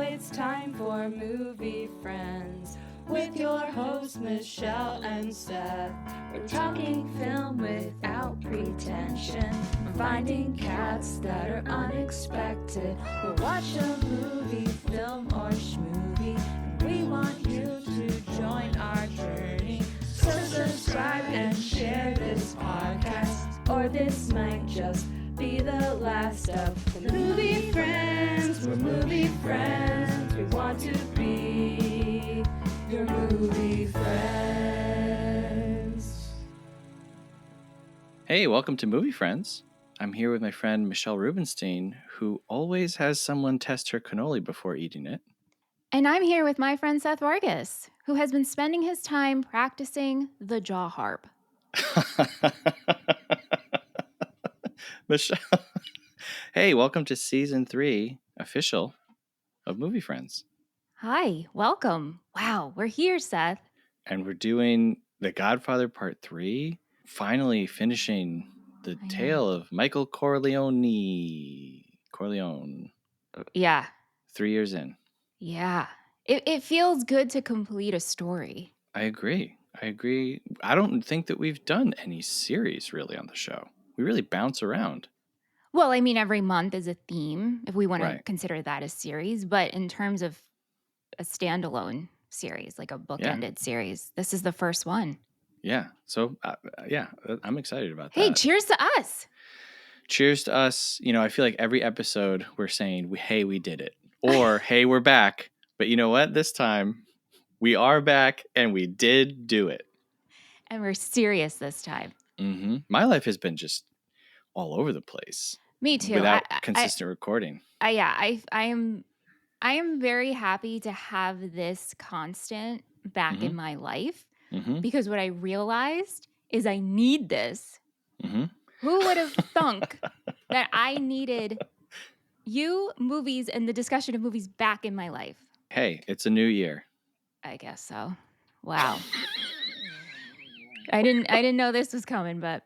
it's time for Movie Friends with your hosts Michelle and Seth. We're talking film without pretension. We're finding cats that are unexpected. We'll watch a movie, film, or schmovie, and we want you to join our journey. So subscribe and share this podcast, or this might just be the last of the Movie Friends. We're movie friends. We want to be your movie friends. Hey, welcome to Movie Friends. I'm here with my friend Michelle Rubenstein, who always has someone test her cannoli before eating it. And I'm here with my friend Seth Vargas, who has been spending his time practicing the jaw harp. Michelle. Hey, welcome to season 3 official of Movie Friends. Hi, welcome. Wow, we're here, Seth. And we're doing The Godfather Part III, finally finishing the tale of Michael Corleone. Yeah. 3 years in. Yeah. It feels good to complete a story. I agree. I don't think that we've done any series really on the show. We really bounce around. Well, I mean, every month is a theme, if we want to Right. consider that a series. But in terms of a standalone series, like a bookended series, this is the first one. Yeah. So, I'm excited about that. Hey, cheers to us. Cheers to us. You know, I feel like every episode we're saying, hey, we did it. Or, hey, we're back. But you know what? This time, we are back and we did do it. And we're serious this time. Mm-hmm. My life has been just all over the place. Me too. Without consistent recording. I am very happy to have this constant back in my life, because what I realized is I need this. Who would have thunk that I needed you, movies, and the discussion of movies back in my life? Hey, it's a new year. I guess so. Wow. I didn't know this was coming, but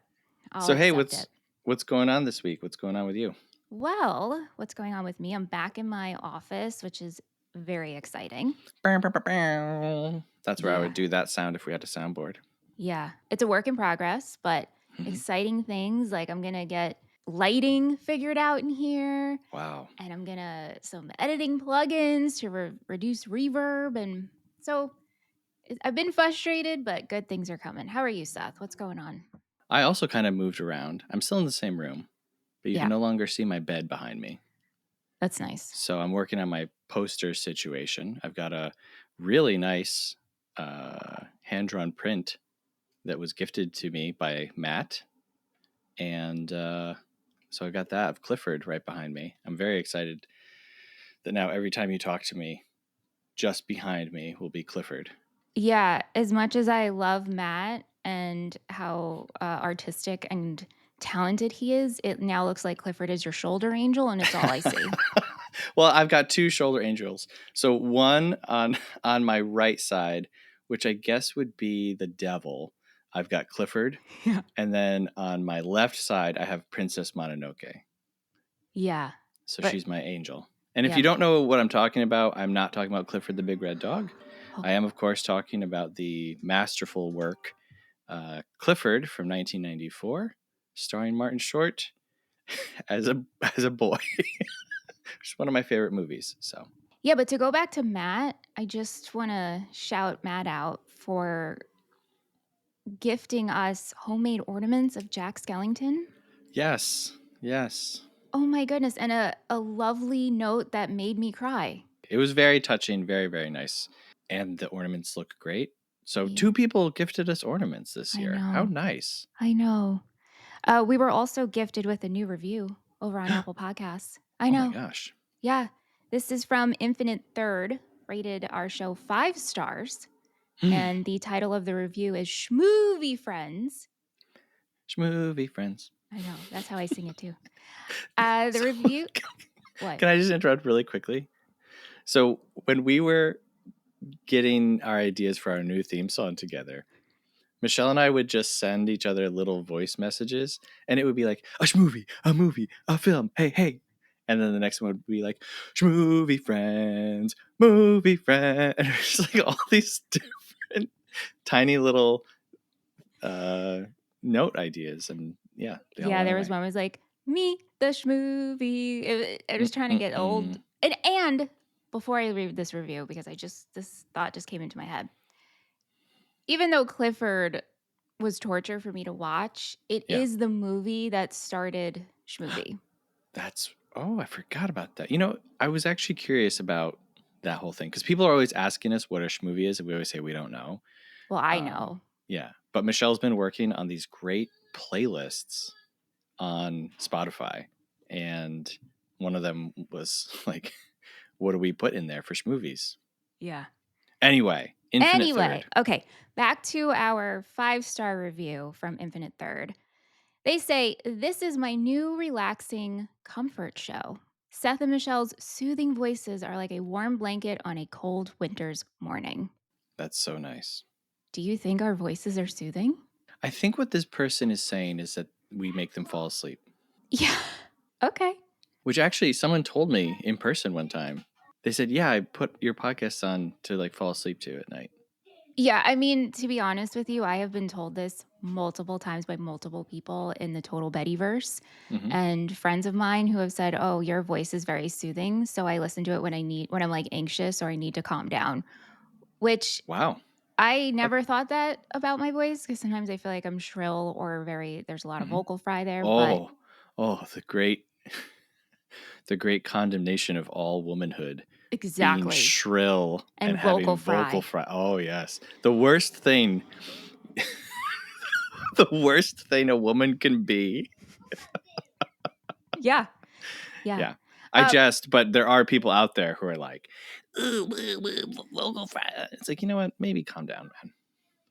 I'll accept it. What's going on this week? What's going on with you? Well, what's going on with me? I'm back in my office, which is very exciting. That's where I would do that sound if we had a soundboard. Yeah, it's a work in progress, but exciting things. Like I'm going to get lighting figured out in here. Wow. And I'm going to some editing plugins to reduce reverb. And so I've been frustrated, but good things are coming. How are you, Seth? What's going on? I also kind of moved around. I'm still in the same room, but you can no longer see my bed behind me. That's nice. So I'm working on my poster situation. I've got a really nice hand-drawn print that was gifted to me by Matt. And so I got that of Clifford right behind me. I'm very excited that now every time you talk to me, just behind me will be Clifford. Yeah, as much as I love Matt and how artistic and talented he is, it now looks like Clifford is your shoulder angel, and it's all I see. Well, I've got two shoulder angels. So one on my right side, which I guess would be the devil. I've got Clifford. Yeah. And then on my left side, I have Princess Mononoke. Yeah. So she's my angel. And if you don't know what I'm talking about, I'm not talking about Clifford the Big Red Dog. I am, of course, talking about the masterful work Clifford from 1994, starring Martin Short as a boy. It's one of my favorite movies. So yeah, but to go back to Matt, I just want to shout Matt out for gifting us homemade ornaments of Jack Skellington. Yes. Oh my goodness, and a lovely note that made me cry. It was very touching, very, very nice. And the ornaments look great. So 2 people gifted us ornaments this year. How nice. I know. We were also gifted with a new review over on Apple Podcasts. I know. Oh my gosh. Yeah. This is from Infinite Third, rated our show 5 stars. And the title of the review is Schmovie Friends. Schmovie Friends. I know. That's how I sing it too. The review. What? Can I just interrupt really quickly? So when we were getting our ideas for our new theme song together, Michelle and I would just send each other little voice messages, and it would be like, a schmovie, a movie, a film, hey. And then the next one would be like, movie friends. And it's like all these different tiny little note ideas. And yeah, they all went there away. was one was like, me, the schmovie. I was trying to get old. And before I read this review, because this thought just came into my head. Even though Clifford was torture for me to watch, it is the movie that started schmovie. I forgot about that. You know, I was actually curious about that whole thing because people are always asking us what a schmovie is, and we always say we don't know. Well, I know. Yeah, but Michelle's been working on these great playlists on Spotify, and one of them was like, what do we put in there for schmovies? Yeah. Anyway, Infinite Third. Okay, back to our 5-star review from Infinite Third. They say, this is my new relaxing comfort show. Seth and Michelle's soothing voices are like a warm blanket on a cold winter's morning. That's so nice. Do you think our voices are soothing? I think what this person is saying is that we make them fall asleep. Yeah. Okay. Which actually someone told me in person one time. They said, yeah, I put your podcast on to like fall asleep to at night. Yeah, I mean, to be honest with you, I have been told this multiple times by multiple people in the Total Bettyverse, and friends of mine who have said, "Oh, your voice is very soothing, so I listen to it when I'm like anxious or I need to calm down." Which wow, I never thought that about my voice because sometimes I feel like I'm shrill or there's a lot of vocal fry there. But the great condemnation of all womanhood. exactly, being shrill and vocal having vocal fry. Oh yes, the worst thing. The worst thing a woman can be. Yeah. I jest, but there are people out there who are like, vocal fry. It's like, you know what? Maybe calm down, man.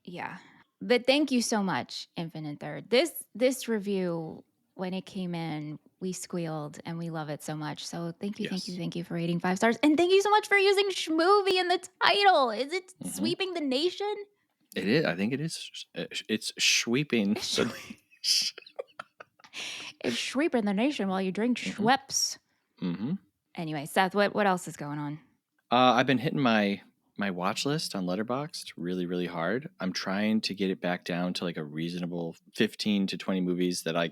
Yeah. But thank you so much, Infinite Third. This review, when it came in, we squealed and we love it so much. So thank you for rating 5 stars. And thank you so much for using schmovie in the title. Is it sweeping the nation? It is. I think it is. It's sweeping. It's sweeping the nation while you drink Schweppes. Anyway, Seth, what else is going on? I've been hitting my watch list on Letterboxd really, really hard. I'm trying to get it back down to like a reasonable 15 to 20 movies that I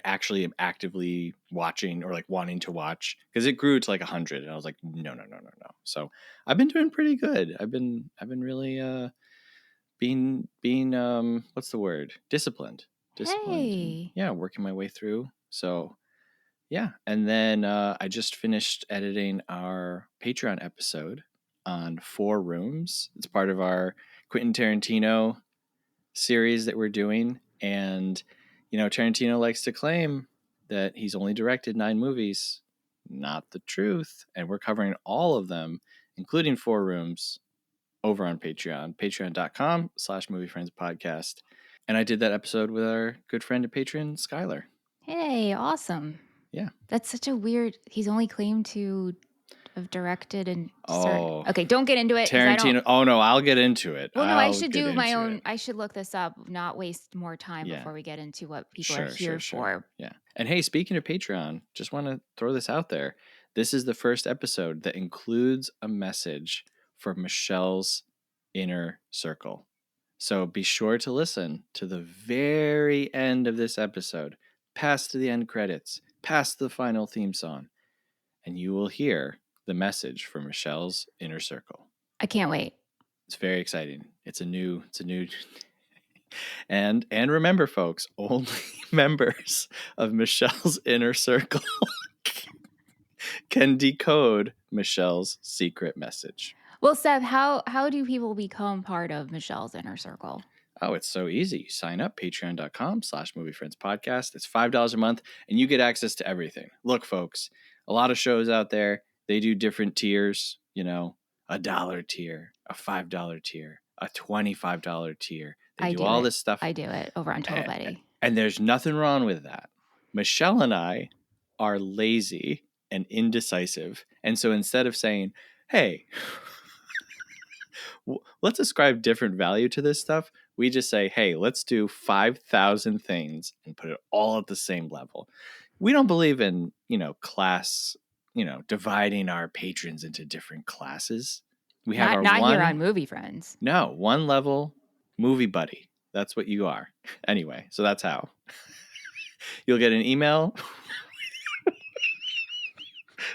actually am actively watching or like wanting to watch, because it grew to like 100 and I was like, no. So I've been doing pretty good. I've been really being what's the word? Disciplined. Hey. And, working my way through. So yeah. And then I just finished editing our Patreon episode on 4 Rooms. It's part of our Quentin Tarantino series that we're doing. And, you know, Tarantino likes to claim that he's only directed 9 movies. Not the truth. And we're covering all of them, including 4 Rooms, over on Patreon, patreon.com/moviefriendspodcast. And I did that episode with our good friend and patron, Skylar. Hey, awesome. Yeah. That's such a weird, he's only claimed to have directed and okay, don't get into it. Tarantino. Oh no, I'll get into it. Well, no, I should do my own. I should look this up, not waste more time before we get into what people are here for. Yeah. And hey, speaking of Patreon, just want to throw this out there. This is the first episode that includes a message for Michelle's inner circle. So be sure to listen to the very end of this episode, past the end credits, past the final theme song, and you will hear the message for Michelle's inner circle. I can't wait. It's very exciting. It's a new and remember, folks, only members of Michelle's inner circle can decode Michelle's secret message. Well, Seth, how do people become part of Michelle's inner circle? Oh, it's so easy. You sign up, patreon.com/moviefriendspodcast. It's $5 a month, and you get access to everything. Look, folks, a lot of shows out there, they do different tiers, you know, $1 tier, a $5 tier, a $25 tier. They do all this stuff. I do it over on Total Betty. And there's nothing wrong with that. Michelle and I are lazy and indecisive. And so instead of saying, hey, let's ascribe different value to this stuff, we just say, hey, let's do 5,000 things and put it all at the same level. we don't believe in, class, dividing our patrons into different classes. We have our not here on Movie Friends. No, one level movie buddy. That's what you are. Anyway, so that's how. You'll get an email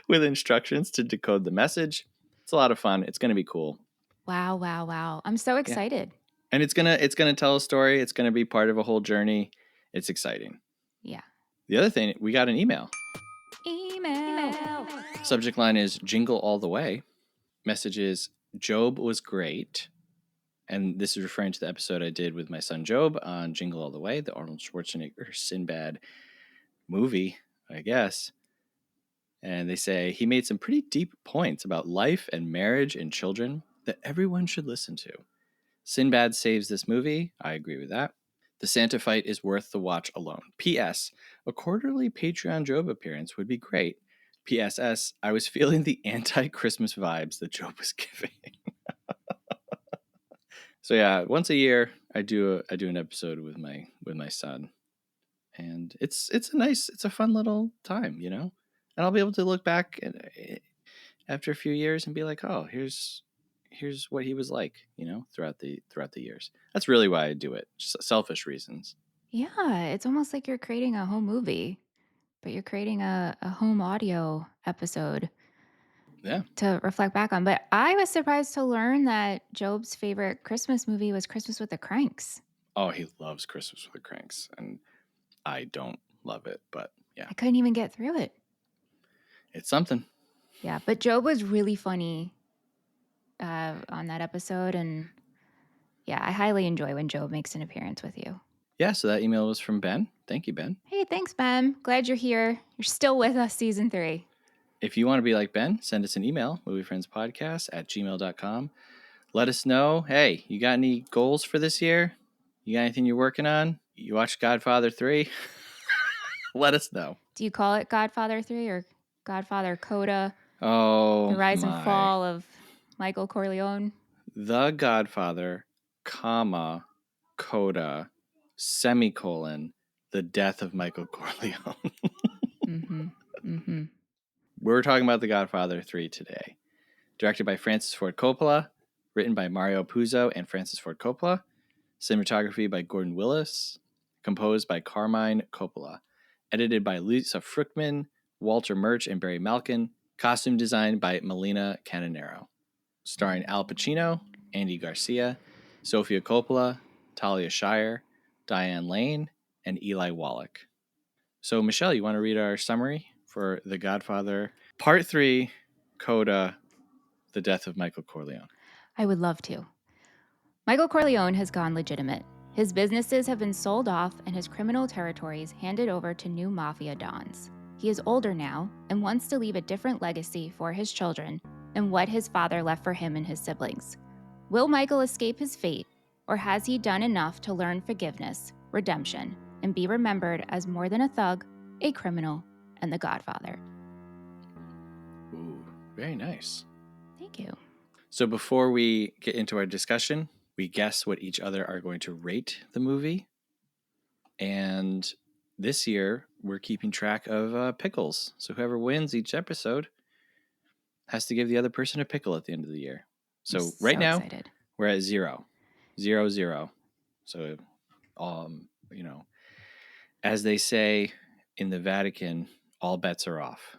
with instructions to decode the message. It's a lot of fun. It's going to be cool. Wow. I'm so excited. Yeah. And it's going to tell a story. It's going to be part of a whole journey. It's exciting. Yeah. The other thing, we got an email. Email. Subject line is Jingle All the Way. Message is Job was great. And this is referring to the episode I did with my son Job on Jingle All the Way, the Arnold Schwarzenegger Sinbad movie, I guess. And they say he made some pretty deep points about life and marriage and children that everyone should listen to. Sinbad saves this movie. I agree with that. The Santa fight is worth the watch alone. P.S. A quarterly Patreon Job appearance would be great. P.S.S. I was feeling the anti-Christmas vibes that Job was giving. So yeah, once a year I do an episode with my son, and it's a fun little time, and I'll be able to look back after a few years and be like, oh, here's what he was like, throughout the years. That's really why I do it. Just selfish reasons. Yeah, it's almost like you're creating a home movie, but you're creating a home audio episode. Yeah. To reflect back on. But I was surprised to learn that Job's favorite Christmas movie was Christmas with the Cranks. Oh, he loves Christmas with the Cranks, and I don't love it, but yeah. I couldn't even get through it. It's something. Yeah, but Job was really funny on that episode, and yeah, I highly enjoy when Job makes an appearance with you. Yeah, so that email was from Ben. Thank you, Ben. Hey, thanks, Ben. Glad you're here. You're still with us, season 3. If you want to be like Ben, send us an email, moviefriendspodcast@gmail.com. Let us know, hey, you got any goals for this year? You got anything you're working on? You watched Godfather 3? Let us know. Do you call it Godfather 3 or Godfather Coda? Oh, the rise and fall of Michael Corleone? The Godfather, Coda, semicolon, the death of Michael Corleone. We're talking about The Godfather 3 today. Directed by Francis Ford Coppola, written by Mario Puzo and Francis Ford Coppola, cinematography by Gordon Willis, composed by Carmine Coppola, edited by Lisa Fruchtman, Walter Murch, and Barry Malkin, costume design by Melina Canonero, starring Al Pacino, Andy Garcia, Sofia Coppola, Talia Shire, Diane Lane, and Eli Wallach. So, Michelle, you want to read our summary for The Godfather Part 3, Coda, the death of Michael Corleone? I would love to. Michael Corleone has gone legitimate. His businesses have been sold off and his criminal territories handed over to new mafia dons. He is older now and wants to leave a different legacy for his children and what his father left for him and his siblings. Will Michael escape his fate, or has he done enough to learn forgiveness, redemption, and be remembered as more than a thug, a criminal, and the Godfather? Ooh, very nice. Thank you. So before we get into our discussion, we guess what each other are going to rate the movie. And this year, we're keeping track of pickles. So whoever wins each episode has to give the other person a pickle at the end of the year. So right now, excited. We're at 0. 0, 0. So, as they say in the Vatican, all bets are off.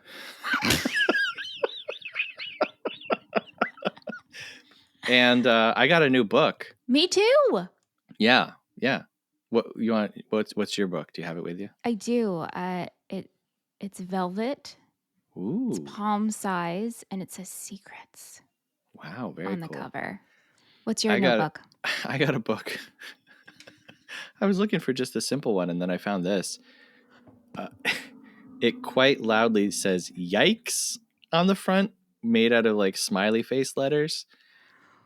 And I got a new book. Me too. Yeah. What you want? What's your book? Do you have it with you? I do. It's velvet. Ooh. It's palm size, and it says secrets. Wow, very on the cool. cover. What's your notebook? I got a book. I was looking for just a simple one, and then I found this. It quite loudly says "Yikes" on the front, made out of like smiley face letters.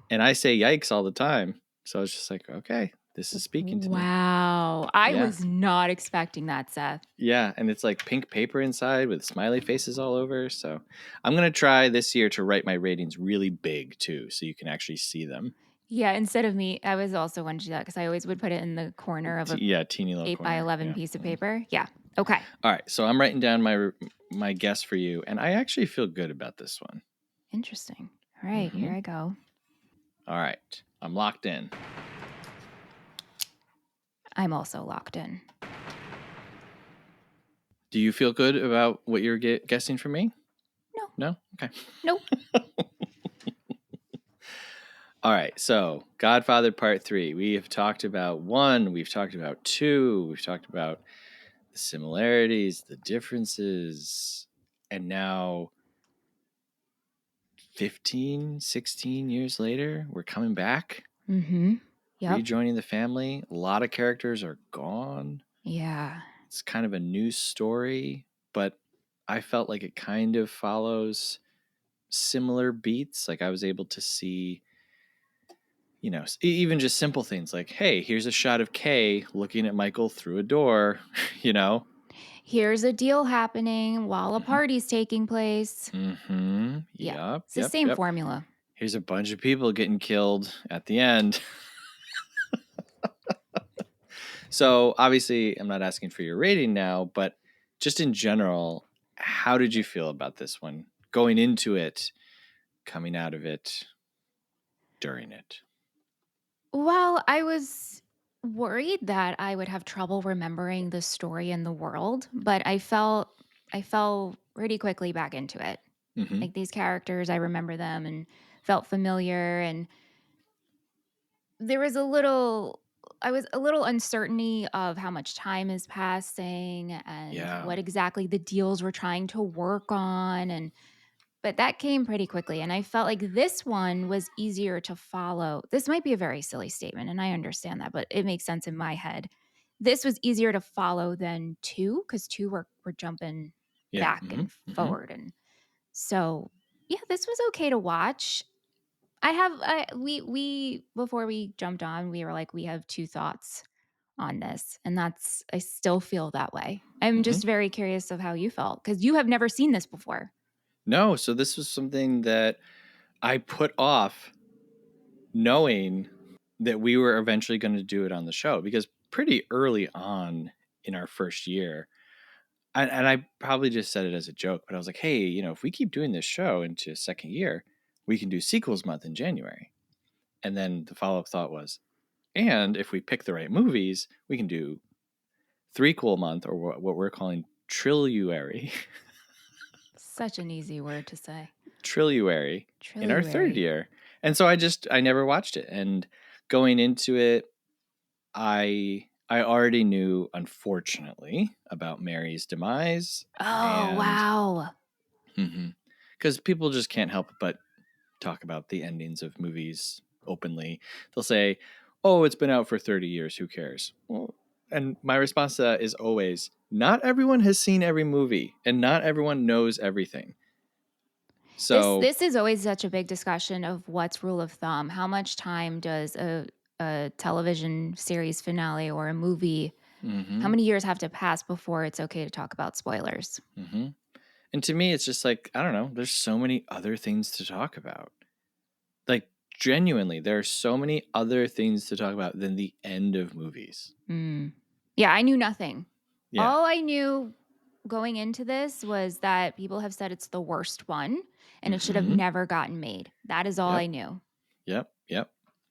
And I say "Yikes" all the time, so I was just like, okay, this is speaking to me. Wow, I was not expecting that, Seth. Yeah, and it's like pink paper inside with smiley faces all over. So I'm gonna try this year to write my ratings really big too, so you can actually see them. Yeah, instead of me, I was also wanting to do that because I always would put it in the corner of a Teeny little 8 by corner. 11 piece of paper. Yeah. Okay. All right, so I'm writing down my guess for you, and I actually feel good about this one. Interesting. All right, here I go. All right, I'm locked in. I'm also locked in. Do you feel good about what you're guessing for me? No. No? Okay. Nope. All right, so Godfather Part 3. We have talked about 1, we've talked about 2, we've talked about the similarities, the differences, and now 15, 16 years later, we're coming back. Mm-hmm. Yep. Rejoining the family. A lot of characters are gone. Yeah. It's kind of a new story, but I felt like it kind of follows similar beats. Like I was able to see, you know, even just simple things like, hey, here's a shot of Kay looking at Michael through a door, you know? Here's a deal happening while a party's taking place. Mm-hmm. Yeah. Yep. It's the same formula. Here's a bunch of people getting killed at the end. So obviously, I'm not asking for your rating now, but just in general, how did you feel about this one? Going into it, coming out of it, during it? Well, I was worried that I would have trouble remembering the story and the world, but I fell pretty quickly back into it. Mm-hmm. Like these characters, I remember them and felt familiar, and there was I was a little uncertainty of how much time is passing and Yeah. what exactly the deals were trying to work on, and but that came pretty quickly, and I felt like this one was easier to follow. This might be a very silly statement, and I understand that, but it makes sense in my head. This was easier to follow than 2 because 2 we're jumping back and forward, and so yeah, this was okay to watch. We before we jumped on, we were like, we have 2 thoughts on this, and that's I still feel that way. I'm just very curious of how you felt because you have never seen this before. No, so this was something that I put off knowing that we were eventually going to do it on the show because pretty early on in our first year, and I probably just said it as a joke, but I was like, hey, you know, if we keep doing this show into second year, we can do sequels month in January. And then the follow-up thought was, and if we pick the right movies, we can do threequel month, or what we're calling triluary. Such an easy word to say. Triluary in our third year. And so I never watched it. And going into it, I already knew, unfortunately, about Mary's demise. Oh, wow. Because people just can't help but talk about the endings of movies openly. They'll say, oh, it's been out for 30 years. Who cares? Well, and my response to that is always, not everyone has seen every movie and not everyone knows everything. So this is always such a big discussion of what's rule of thumb. How much time does a television series finale or a movie, how many years have to pass before it's okay to talk about spoilers? And to me, it's just like, I don't know, there's so many other things to talk about. Like, genuinely, there are so many other things to talk about than the end of movies. Yeah, I knew nothing. Yeah. All I knew going into this was that people have said it's the worst one and it should have never gotten made. That is all I knew. Yep.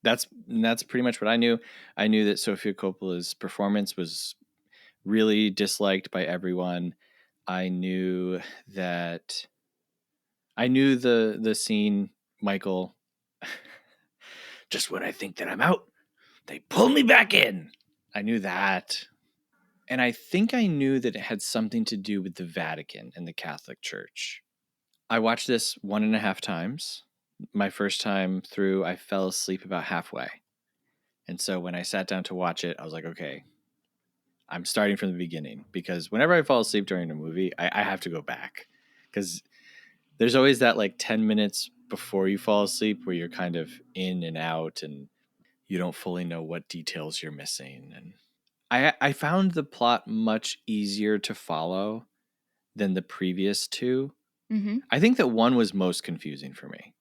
That's pretty much what I knew. I knew that Sofia Coppola's performance was really disliked by everyone. I knew that the scene, Michael, just when I think that I'm out, they pull me back in. I knew that. And I think I knew that it had something to do with the Vatican and the Catholic Church. I watched this 1.5 times. My first time through, I fell asleep about halfway. And so when I sat down to watch it, I was like, okay, I'm starting from the beginning, because whenever I fall asleep during a movie, I have to go back, because there's always that like 10 minutes before you fall asleep where you're kind of in and out and you don't fully know what details you're missing. And I found the plot much easier to follow than the previous 2. I think that 1 was most confusing for me.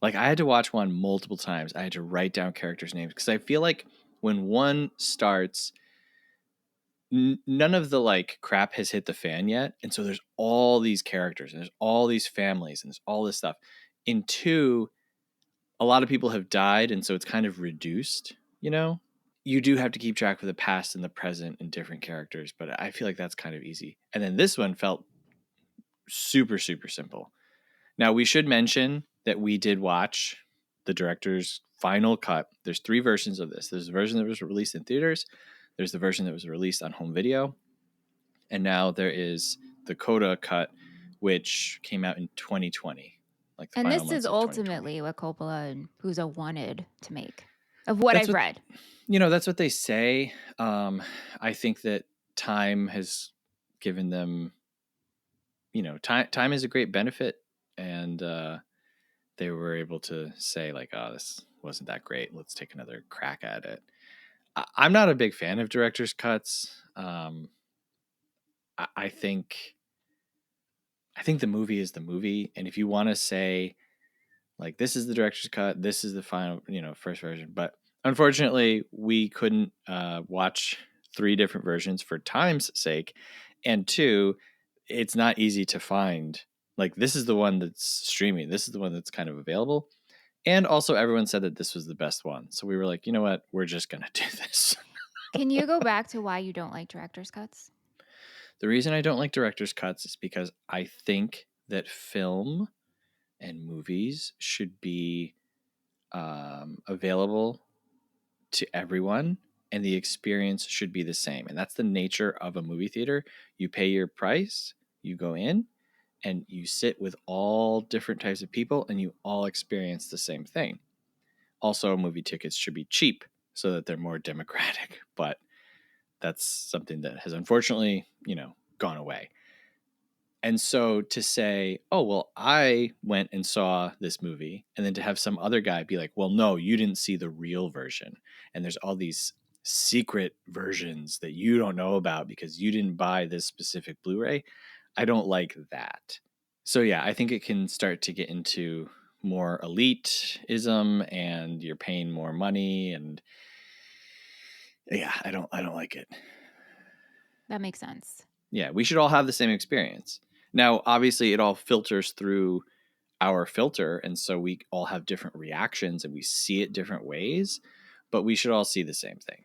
Like, I had to watch one multiple times. I had to write down characters' names because I feel like when one starts, none of the like crap has hit the fan yet, and so there's all these characters and there's all these families and there's all this stuff. In two, a lot of people have died, and so it's kind of reduced. You do have to keep track of the past and the present and different characters, but I feel like that's kind of easy. And then this one felt super, super simple. Now, we should mention that we did watch the director's final cut. There's 3 versions of this. There's a version that was released in theaters. There's the version that was released on home video. And now there is the Coda cut, which came out in 2020. Like the And final this months is of 2020. ultimately what Coppola and Puzo wanted to make, of what That's I've read. That's what they say. I think that time has given them, time is a great benefit. And they were able to say like, oh, this wasn't that great. Let's take another crack at it. I'm not a big fan of director's cuts. I think the movie is the movie. And if you want to say like, this is the director's cut, this is the final, first version. But unfortunately, we couldn't watch 3 different versions for time's sake. And 2, it's not easy to find. Like, this is the one that's streaming. This is the one that's kind of available. And also everyone said that this was the best one. So we were like, you know what? We're just going to do this. Can you go back to why you don't like director's cuts? The reason I don't like director's cuts is because I think that film and movies should be available to everyone, and the experience should be the same. And that's the nature of a movie theater. You pay your price, you go in, and you sit with all different types of people, and you all experience the same thing. Also, movie tickets should be cheap so that they're more democratic, but that's something that has unfortunately, gone away. And so to say, oh, well, I went and saw this movie, and then to have some other guy be like, well, no, you didn't see the real version. And there's all these secret versions that you don't know about because you didn't buy this specific Blu-ray. I don't like that. So yeah, I think it can start to get into more elitism and you're paying more money, and yeah, I don't like it. That makes sense. Yeah, we should all have the same experience. Now, obviously, it all filters through our filter, and so we all have different reactions and we see it different ways, but we should all see the same thing.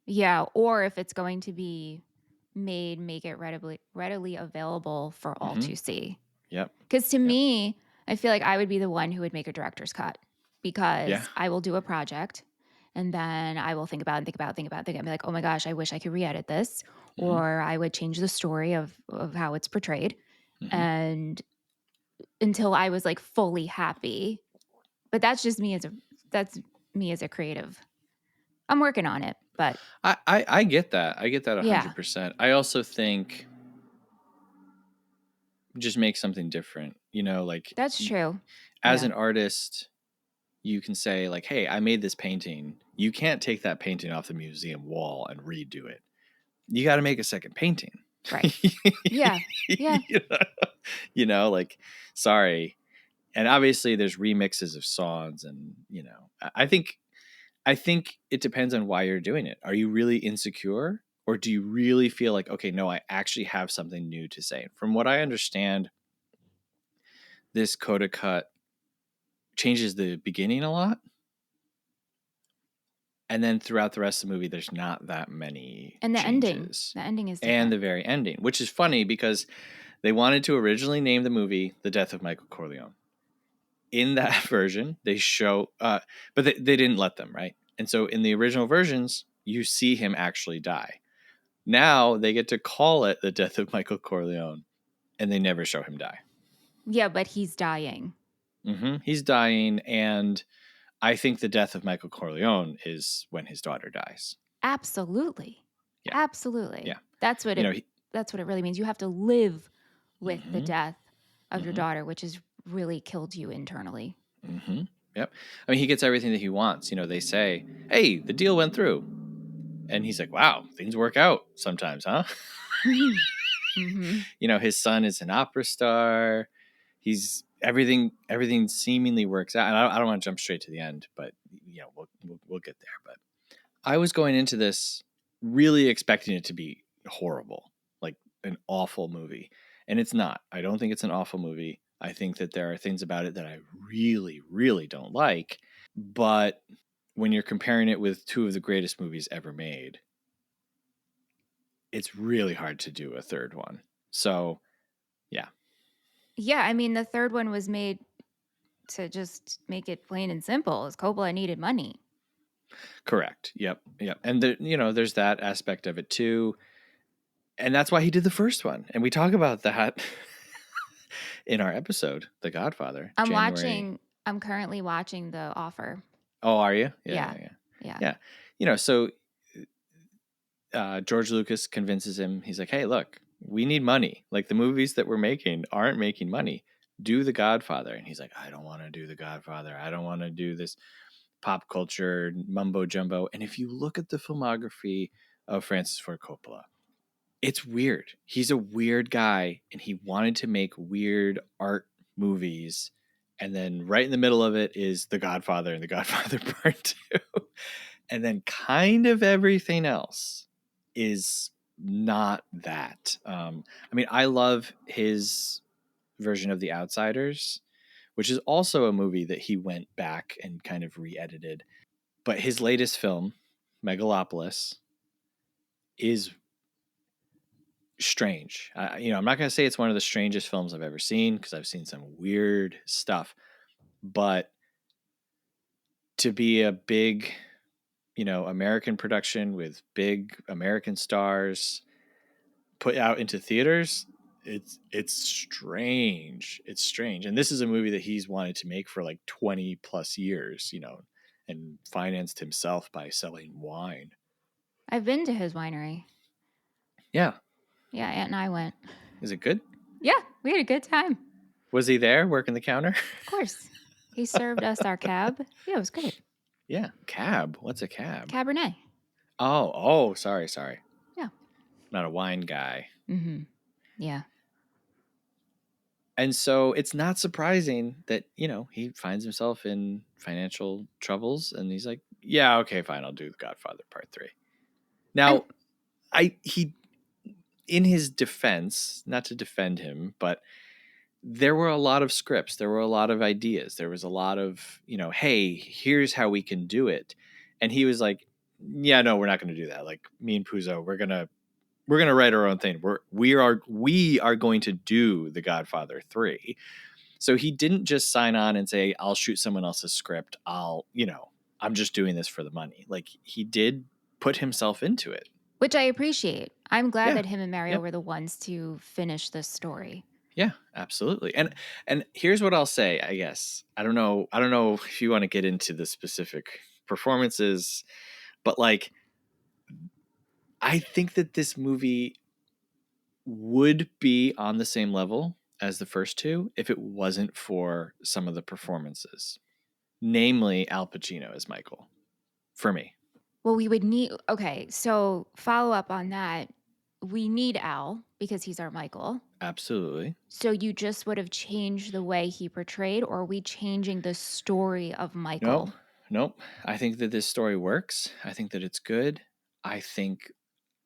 Yeah, or if it's going to be made, make it readily available for all to see. Yep. Because to me, I feel like I would be the one who would make a director's cut, because I will do a project and then I will think about and be like, oh my gosh, I wish I could re-edit this, or I would change the story of how it's portrayed. And until I was like fully happy. But that's me as a creative. I'm working on it, but I get that. I get that 100%. I also think just make something different, like that's true. As an artist, you can say like, hey, I made this painting. You can't take that painting off the museum wall and redo it. You got to make a second painting. Right. Yeah. Yeah. Like, sorry. And obviously there's remixes of songs, and, I think it depends on why you're doing it. Are you really insecure, or do you really feel like, okay, no, I actually have something new to say? From what I understand, this Coda cut changes the beginning a lot. And then throughout the rest of the movie, there's not that many and the changes. ending is different. And the very ending, which is funny because they wanted to originally name the movie The Death of Michael Corleone. In that version, they show, but they didn't let them, right? And so in the original versions, you see him actually die. Now they get to call it The Death of Michael Corleone, and they never show him die. Yeah, but he's dying. He's dying, and I think the death of Michael Corleone is when his daughter dies. Absolutely. Yeah. Absolutely. Yeah. That's what that's what it really means. You have to live with the death of your daughter, which has really killed you internally. Yep. I mean, he gets everything that he wants. They say, hey, the deal went through. And he's like, wow, things work out sometimes, huh? His son is an opera star. He's everything seemingly works out. And I don't want to jump straight to the end, but we'll get there. But I was going into this really expecting it to be horrible, like an awful movie. And it's not. I don't think it's an awful movie. I think that there are things about it that I really, really don't like. But when you're comparing it with two of the greatest movies ever made, it's really hard to do a third one. So, yeah. Yeah, I mean, the third one was made to just make it plain and simple, is Coppola needed money. Correct. Yep. And there's that aspect of it too. And that's why he did the first one. And we talk about that in our episode, The Godfather. I'm currently watching The Offer. Oh, are you? Yeah. So George Lucas convinces him. He's like, hey, look, we need money. Like, the movies that we're making aren't making money. Do The Godfather. And he's like, I don't want to do The Godfather. I don't want to do this pop culture mumbo jumbo. And if you look at the filmography of Francis Ford Coppola, it's weird. He's a weird guy, and he wanted to make weird art movies. And then right in the middle of it is The Godfather and The Godfather Part II. And then kind of everything else is not that. I love his version of The Outsiders, which is also a movie that he went back and kind of re-edited. But his latest film, Megalopolis, is strange. I'm not going to say it's one of the strangest films I've ever seen, because I've seen some weird stuff. But to be a big, American production with big American stars put out into theaters, it's strange. It's strange. And this is a movie that he's wanted to make for like 20 plus years, and financed himself by selling wine. I've been to his winery. Yeah. Yeah, Aunt and I went. Is it good? Yeah, we had a good time. Was he there working the counter? Of course. He served us our cab. Yeah, it was great. Yeah. Cab. What's a cab? Cabernet. Oh, sorry. Yeah. Not a wine guy. Mm-hmm. Yeah. And so it's not surprising that, he finds himself in financial troubles, and he's like, yeah, okay, fine, I'll do The Godfather Part 3. Now, in his defense, not to defend him, but there were a lot of scripts, there were a lot of ideas, there was a lot of, hey, here's how we can do it. And he was like, yeah, no, we're not going to do that. Like, me and Puzo, we're going to write our own thing. We are going to do The Godfather 3. So he didn't just sign on and say, I'll shoot someone else's script. I'm just doing this for the money. Like, he did put himself into it. Which I appreciate. I'm glad that him and Mario were the ones to finish this story. Yeah, absolutely. And here's what I'll say, I guess. I don't know if you want to get into the specific performances, but like, I think that this movie would be on the same level as the first two if it wasn't for some of the performances, namely Al Pacino as Michael, for me. Well, we would need, okay, so follow up on that. We need Al because he's our Michael. Absolutely. So you just would have changed the way he portrayed, or are we changing the story of Michael? Nope. I think that this story works. I think that it's good. I think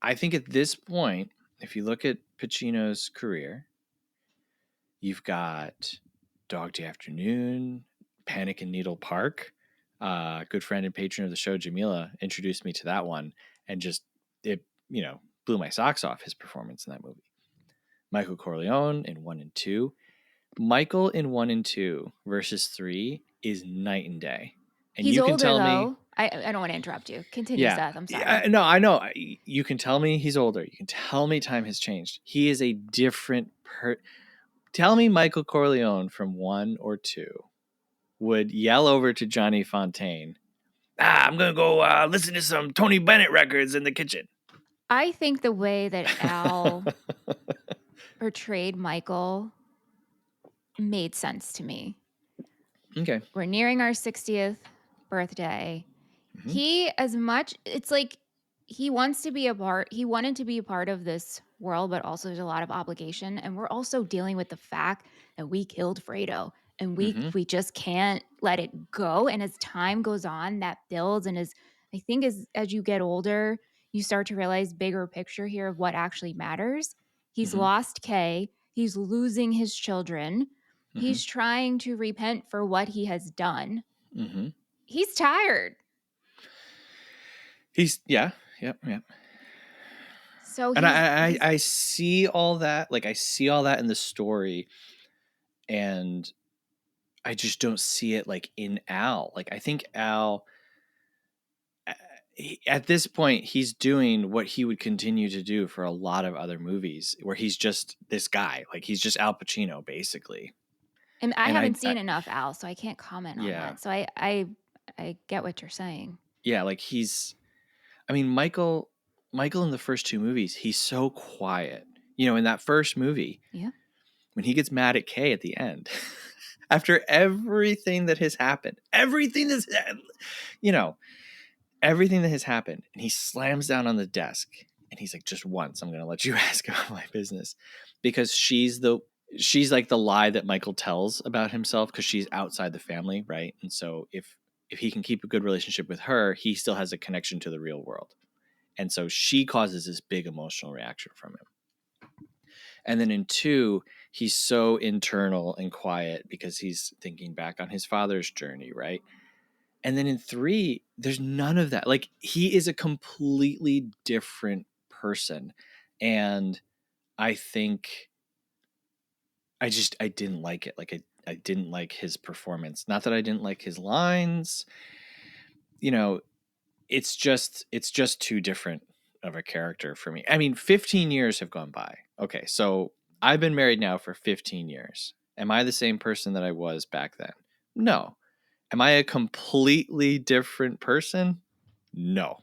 at this point, if you look at Pacino's career, you've got Dog Day Afternoon, Panic in Needle Park. Good friend and patron of the show, Jamila, introduced me to that one, and just it, blew my socks off, his performance in that movie. Michael Corleone in 1 and 2. Michael in 1 and 2 versus 3 is night and day. And he's you can older, tell though. Me, I don't want to interrupt you. Continue, Seth. I'm sorry. No, I know. You can tell me he's older. You can tell me time has changed. He is a different Tell me Michael Corleone from 1 or 2 would yell over to Johnny Fontaine, I'm going to go listen to some Tony Bennett records in the kitchen. I think the way that Al portrayed Michael made sense to me. Okay. We're nearing our 60th birthday. Mm-hmm. It's like he wanted to be a part of this world, but also there's a lot of obligation. And we're also dealing with the fact that we killed Fredo. and we just can't let it go. And as time goes on, that builds, and I think as you get older, you start to realize bigger picture here of what actually matters. He's lost Kay. He's losing his children. He's trying to repent for what he has done. He's tired. Yep. So and I see all that. Like, I see all that in the story, and I just don't see it like in Al. Like, I think Al, at this point, he's doing what he would continue to do for a lot of other movies, where he's just this guy. Like, he's just Al Pacino, basically. And I haven't seen enough Al, so I can't comment on that. So I get what you're saying. Yeah, like Michael in the first two movies, he's so quiet. In that first movie, when he gets mad at Kay at the end, after everything that has happened, everything that has happened, and he slams down on the desk, and he's like, just once, I'm going to let you ask about my business, because she's like the lie that Michael tells about himself, because she's outside the family, right? And so if he can keep a good relationship with her, he still has a connection to the real world. And so she causes this big emotional reaction from him. And then in 2, he's so internal and quiet because he's thinking back on his father's journey, right? And then in 3, there's none of that. Like, he is a completely different person. And I think I didn't like it. Like, I didn't like his performance. Not that I didn't like his lines. It's just too different of a character for me. I mean, 15 years have gone by. Okay, so I've been married now for 15 years. Am I the same person that I was back then? No. Am I a completely different person? No.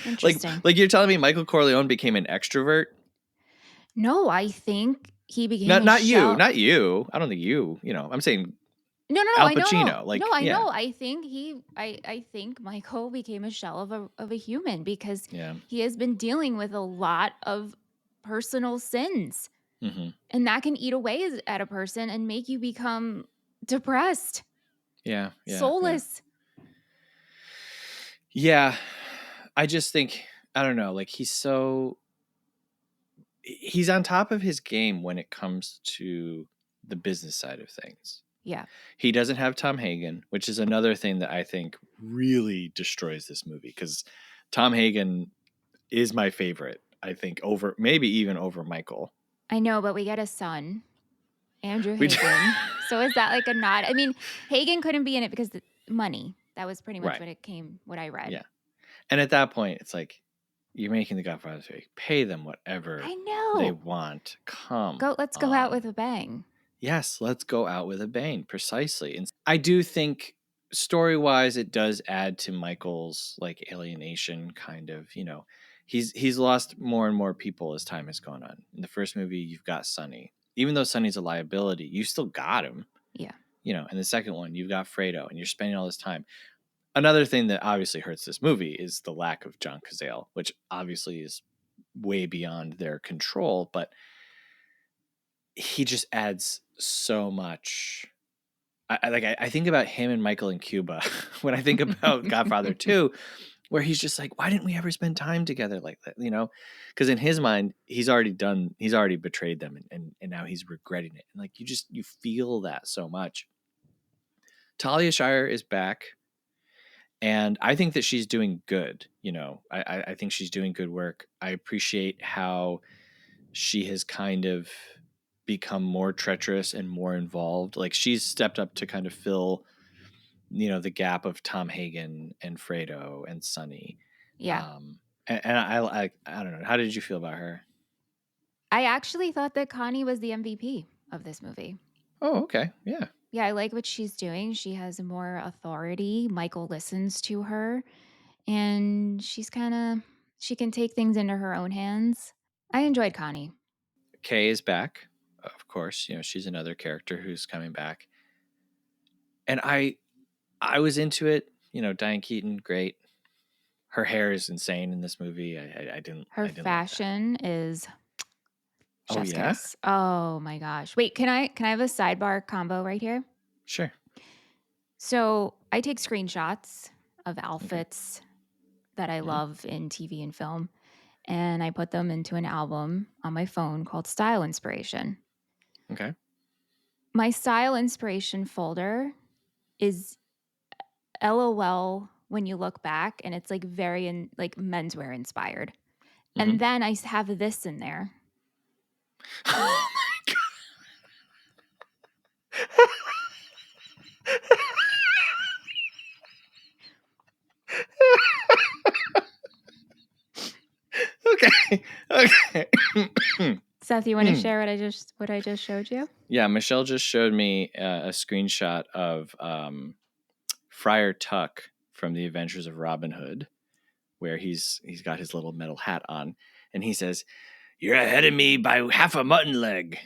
Interesting. Like you're telling me Michael Corleone became an extrovert? No, I think he became Not you. Not you. I don't think you. I'm saying No, Al I know. Pacino. Like, no, I yeah. know. I think Michael became a shell of a human, because he has been dealing with a lot of personal sins. And that can eat away at a person and make you become depressed. Yeah. Soulless. Yeah. I just think, I don't know, like, he's on top of his game when it comes to the business side of things. Yeah. He doesn't have Tom Hagen, which is another thing that I think really destroys this movie, because Tom Hagen is my favorite, I think, maybe even over Michael. I know, but we get a son, Andrew Hagen. So is that like a nod? I mean, Hagen couldn't be in it because the money. That was pretty much what I read. Yeah. And at that point, it's like, you're making the Godfather 3. Pay them whatever they want. Let's go out with a bang. Yes, let's go out with a bang. Precisely. And I do think, story-wise, it does add to Michael's like alienation, kind of. He's lost more and more people as time has gone on. In the first movie, you've got Sonny. Even though Sonny's a liability, you still got him. Yeah. In the second one, you've got Fredo, and you're spending all this time. Another thing that obviously hurts this movie is the lack of John Cazale, which obviously is way beyond their control, but he just adds so much. I think about him and Michael in Cuba when I think about Godfather 2, where he's just like, why didn't we ever spend time together like that? Because in his mind, he's already betrayed them, and now he's regretting it. And like, you feel that so much. Talia Shire is back. And I think that she's doing good. I think she's doing good work. I appreciate how she has kind of become more treacherous and more involved. Like, she's stepped up to kind of fill, the gap of Tom Hagen and Fredo and Sonny. Yeah. And I don't know. How did you feel about her? I actually thought that Connie was the MVP of this movie. Oh, okay. Yeah. Yeah, I like what she's doing. She has more authority. Michael listens to her, and she can take things into her own hands. I enjoyed Connie. Kay is back, of course. She's another character who's coming back. And I was into it. Diane Keaton, great. Her hair is insane in this movie. I didn't. Her fashion is Chef's yeah? kiss. Oh my gosh. Wait, can I have a sidebar combo right here? Sure. So I take screenshots of Okay. outfits that I Mhm. love in TV and film, and I put them into an album on my phone called Style Inspiration. Okay. My Style Inspiration folder is LOL when you look back, and it's like very like menswear inspired. And then I have this in there. Oh my God. Okay. Seth, you want to share what I just showed you? Yeah, Michelle just showed me a screenshot of Friar Tuck from The Adventures of Robin Hood, where he's got his little metal hat on, and he says, "You're ahead of me by half a mutton leg."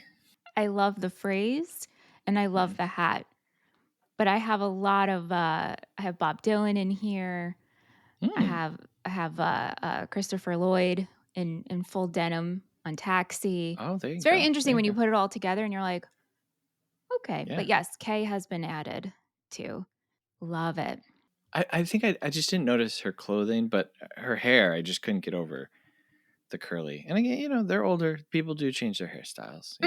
I love the phrase and I love the hat. But I have a lot of I have Bob Dylan in here. I have Christopher Lloyd in full denim on Taxi. Oh, there you It's very go. interesting There when you you go. put it all together and you're like, okay. Yeah. But yes, Kay has been added too. Love it. I think I just didn't notice her clothing, but her hair, I just couldn't get over the curly. And again, they're older. People do change their hairstyles.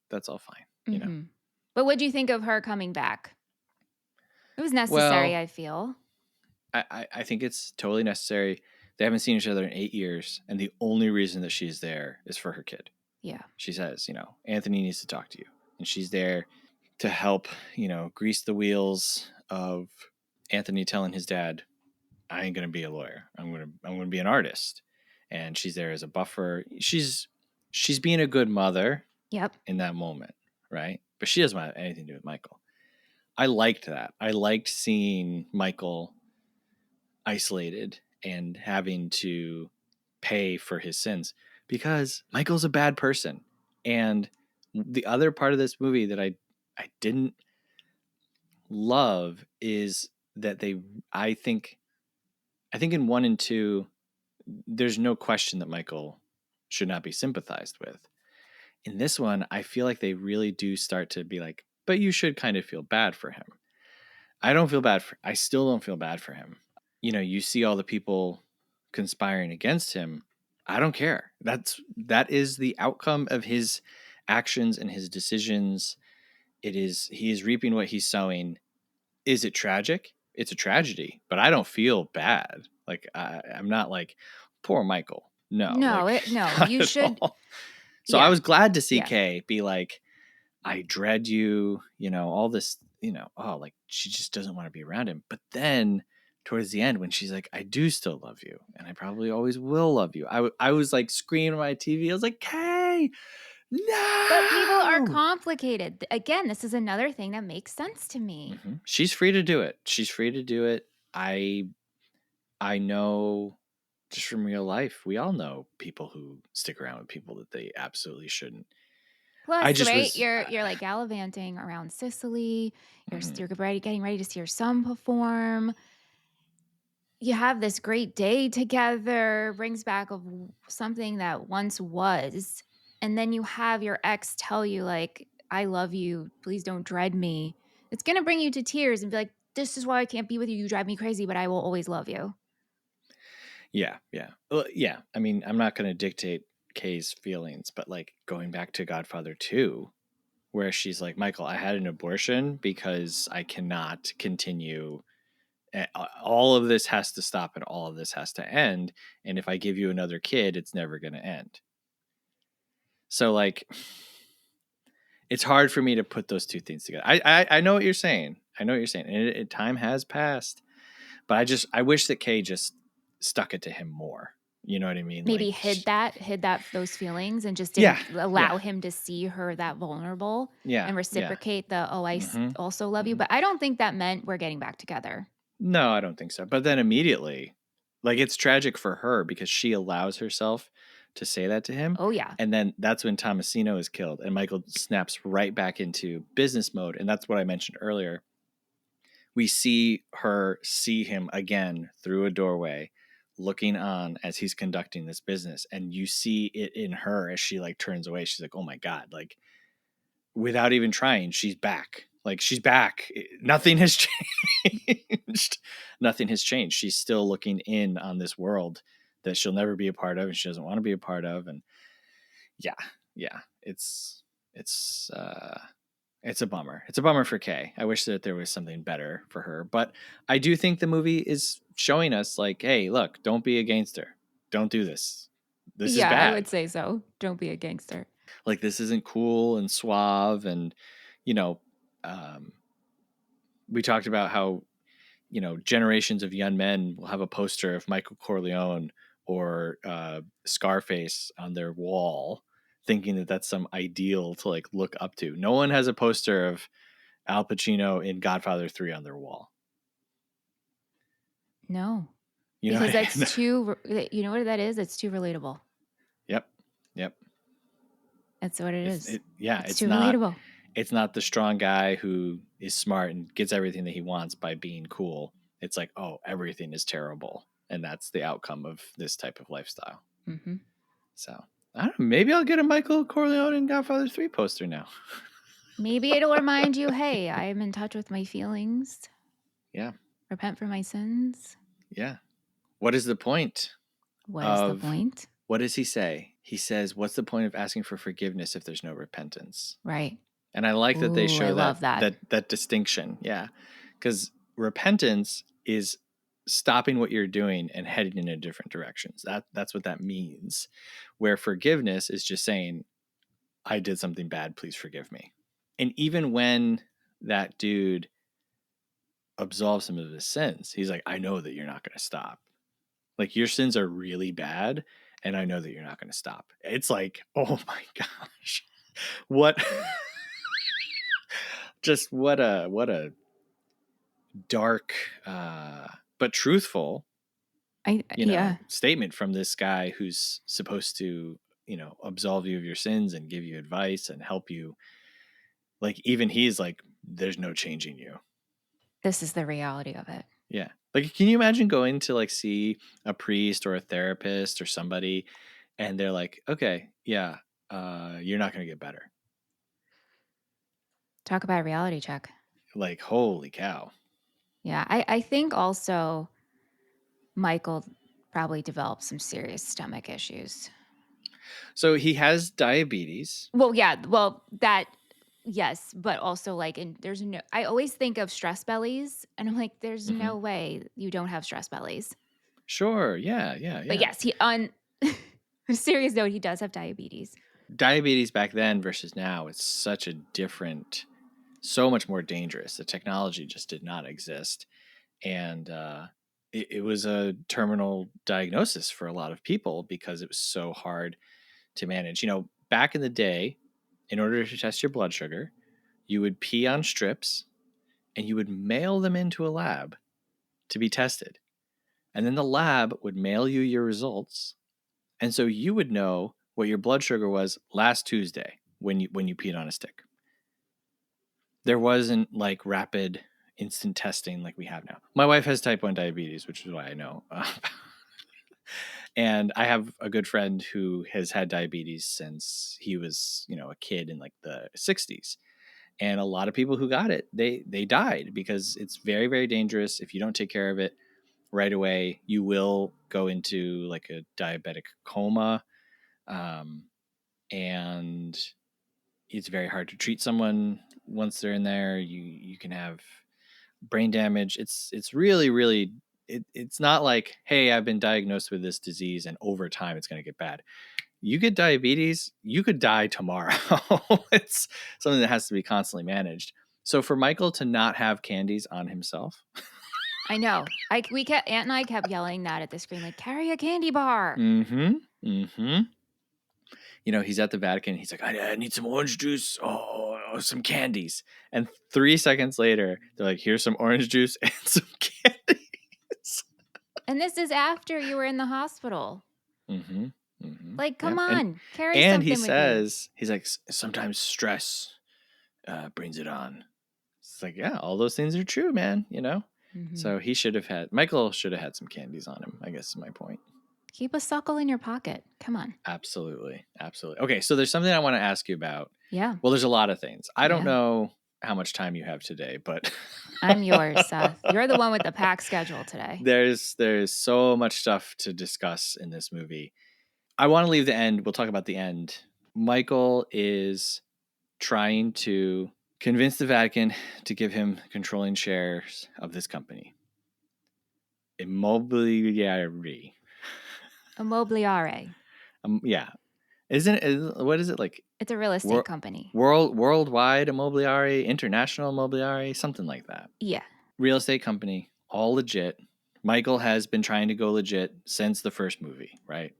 That's all fine. But what do you think of her coming back? It was necessary, Well, I feel. I think it's totally necessary. They haven't seen each other in 8 years, and the only reason that she's there is for her kid. Yeah. She says, Anthony needs to talk to you. And she's there to help, grease the wheels of Anthony telling his dad, I ain't gonna be a lawyer. I'm gonna be an artist. And she's there as a buffer. She's being a good mother in that moment, right? But she doesn't have anything to do with Michael. I liked that. I liked seeing Michael isolated and having to pay for his sins because Michael's a bad person. And the other part of this movie that I didn't love is that I think in 1 and 2 there's no question that Michael should not be sympathized with. In this one, I feel like they really do start to be like, but you should kind of feel bad for him. I still don't feel bad for him. You see all the people conspiring against him. I don't care. That is the outcome of his actions and his decisions. He is reaping what he's sowing. Is it tragic? It's a tragedy, but I don't feel bad. Like I'm not like poor Michael. No, No, like you should. So I was glad to see Yeah. Kay be like, I dread you, all this, like she just doesn't want to be around him. But then towards the end, when she's like, I do still love you and I probably always will love you. I was like screaming at my TV. I was like, Kay, no. But people are complicated. Again, this is another thing that makes sense to me. Mm-hmm. She's free to do it. I know just from real life, we all know people who stick around with people that they absolutely shouldn't. Plus, you're like gallivanting around Sicily. You're getting ready to see your son perform. You have this great day together, brings back of something that once was, and then you have your ex tell you like, I love you, please don't dread me. It's going to bring you to tears and be like, this is why I can't be with you. You drive me crazy, but I will always love you. Yeah. Well, yeah. I mean, I'm not going to dictate Kay's feelings, but like going back to Godfather 2, where she's like, Michael, I had an abortion because I cannot continue. All of this has to stop and all of this has to end. And if I give you another kid, it's never going to end. So like, it's hard for me to put those two things together. I know what you're saying. And time has passed, but I wish that Kay just stuck it to him more. You know what I mean? Maybe like, hid those feelings and just didn't allow him to see her that vulnerable and reciprocate the, I also love you. But I don't think that meant we're getting back together. No, I don't think so. But then immediately, like it's tragic for her because she allows herself to say that to him. Oh, yeah. And then that's when Tomasino is killed and Michael snaps right back into business mode. And that's what I mentioned earlier. We see her see him again through a doorway, looking on as he's conducting this business, and you see it in her as she like turns away. She's like, oh my God, like without even trying, she's back. Like she's back. Nothing has changed. Nothing has changed. She's still looking in on this world that she'll never be a part of and she doesn't want to be a part of. And yeah, it's a bummer. It's a bummer for Kay. I wish that there was something better for her, but I do think the movie is showing us like, hey, look, don't be a gangster. Don't do this. This is bad. I would say so. Don't be a gangster. Like this isn't cool and suave. And, we talked about how, generations of young men will have a poster of Michael Corleone or Scarface on their wall, thinking that that's some ideal to like look up to. No one has a poster of Al Pacino in Godfather 3 on their wall. No, because that's too, you know what that is? It's too relatable. Yep. That's what it is. It's too not relatable. It's not the strong guy who is smart and gets everything that he wants by being cool. It's like, oh, everything is terrible. And that's the outcome of this type of lifestyle. Mm-hmm. So, I don't know. Maybe I'll get a Michael Corleone in Godfather 3 poster now. Maybe it'll remind you, hey, I am in touch with my feelings. Yeah. Repent for my sins. Yeah. What is the point? What is the point? What does he say? He says, what's the point of asking for forgiveness if there's no repentance? Right. And I like that they show that distinction. Yeah. Because repentance is stopping what you're doing and heading in a different directions. That's what that means. Where forgiveness is just saying, I did something bad, please forgive me. And even when that dude absolves him of his sins, he's like, I know that you're not going to stop. Like your sins are really bad, and I know that you're not going to stop. It's like, oh my gosh. What just what a dark but truthful statement from this guy who's supposed to, absolve you of your sins and give you advice and help you. Like even he's like, there's no changing you. This is the reality of it. Yeah. Like, can you imagine going to like see a priest or a therapist or somebody and they're like, okay, yeah, you're not going to get better. Talk about a reality check. Like, holy cow. Yeah. I think also Michael probably developed some serious stomach issues. So he has diabetes. Well, yeah. Well, that, yes. But also like, I always think of stress bellies and I'm like, there's no way you don't have stress bellies. Sure. Yeah. But yes, on a serious note, he does have diabetes. Diabetes back then versus now, it's such a different, so much more dangerous. The technology just did not exist. And it was a terminal diagnosis for a lot of people because it was so hard to manage. Back in the day, in order to test your blood sugar, you would pee on strips and you would mail them into a lab to be tested. And then the lab would mail you your results. And so you would know what your blood sugar was last Tuesday when you peed on a stick. There wasn't like rapid instant testing like we have now. My wife has type 1 diabetes, which is why I know. And I have a good friend who has had diabetes since he was, a kid in like the 60s. And a lot of people who got it, they died because it's very, very dangerous. If you don't take care of it right away, you will go into like a diabetic coma. And it's very hard to treat someone once they're in there. You can have brain damage. It's really, really, it's not like, hey, I've been diagnosed with this disease and over time it's going to get bad. You get diabetes, you could die tomorrow. It's something that has to be constantly managed. So for Michael to not have candies on himself. I know. Aunt and I kept yelling that at the screen, like, carry a candy bar. He's at the Vatican. He's like, I need some orange juice. Oh, some candies. And 3 seconds later, they're like, here's some orange juice and some candies. And this is after you were in the hospital. Like, come on, carry and something he says, he's like, sometimes stress brings it on. It's like, yeah, all those things are true, man. Mm-hmm. So Michael should have had some candies on him, I guess is my point. Keep a suckle in your pocket. Come on. Absolutely. Absolutely. Okay, so there's something I want to ask you about. Yeah. Well, there's a lot of things. I don't know how much time you have today, but I'm yours, Seth. You're the one with the packed schedule today. There's so much stuff to discuss in this movie. I want to leave the end. We'll talk about the end. Michael is trying to convince the Vatican to give him controlling shares of this company. Immobiliare. Immobiliare. Yeah. What is it like? It's a real estate company. Worldwide Immobiliare, International Immobiliare, something like that. Yeah. Real estate company, all legit. Michael has been trying to go legit since the first movie, right?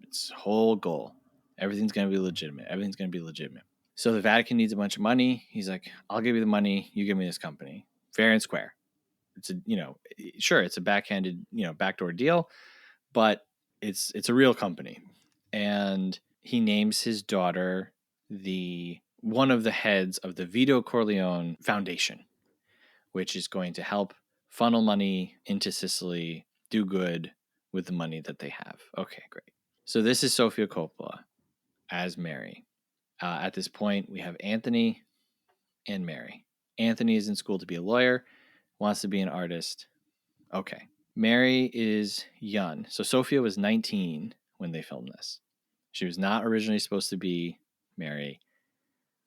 It's whole goal. Everything's going to be legitimate. Everything's going to be legitimate. So the Vatican needs a bunch of money. He's like, I'll give you the money. You give me this company. Fair and square. It's it's a backhanded, backdoor deal, but it's a real company. And he names his daughter one of the heads of the Vito Corleone Foundation, which is going to help funnel money into Sicily, do good with the money that they have. Okay, great. So this is Sofia Coppola as Mary. At this point, we have Anthony and Mary. Anthony is in school to be a lawyer, wants to be an artist. Okay. Mary is young. So Sofia was 19 when they filmed this. She was not originally supposed to be Mary.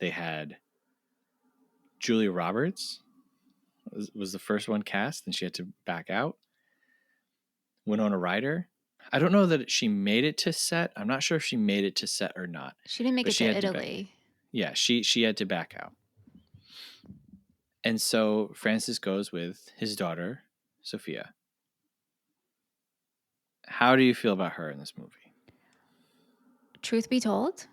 They had Julia Roberts was the first one cast, and she had to back out. Winona Ryder. I don't know that she made it to set. I'm not sure if she made it to set or not. She didn't make it to Italy. She had to back out. And so Francis goes with his daughter, Sofia. How do you feel about her in this movie? Truth be told,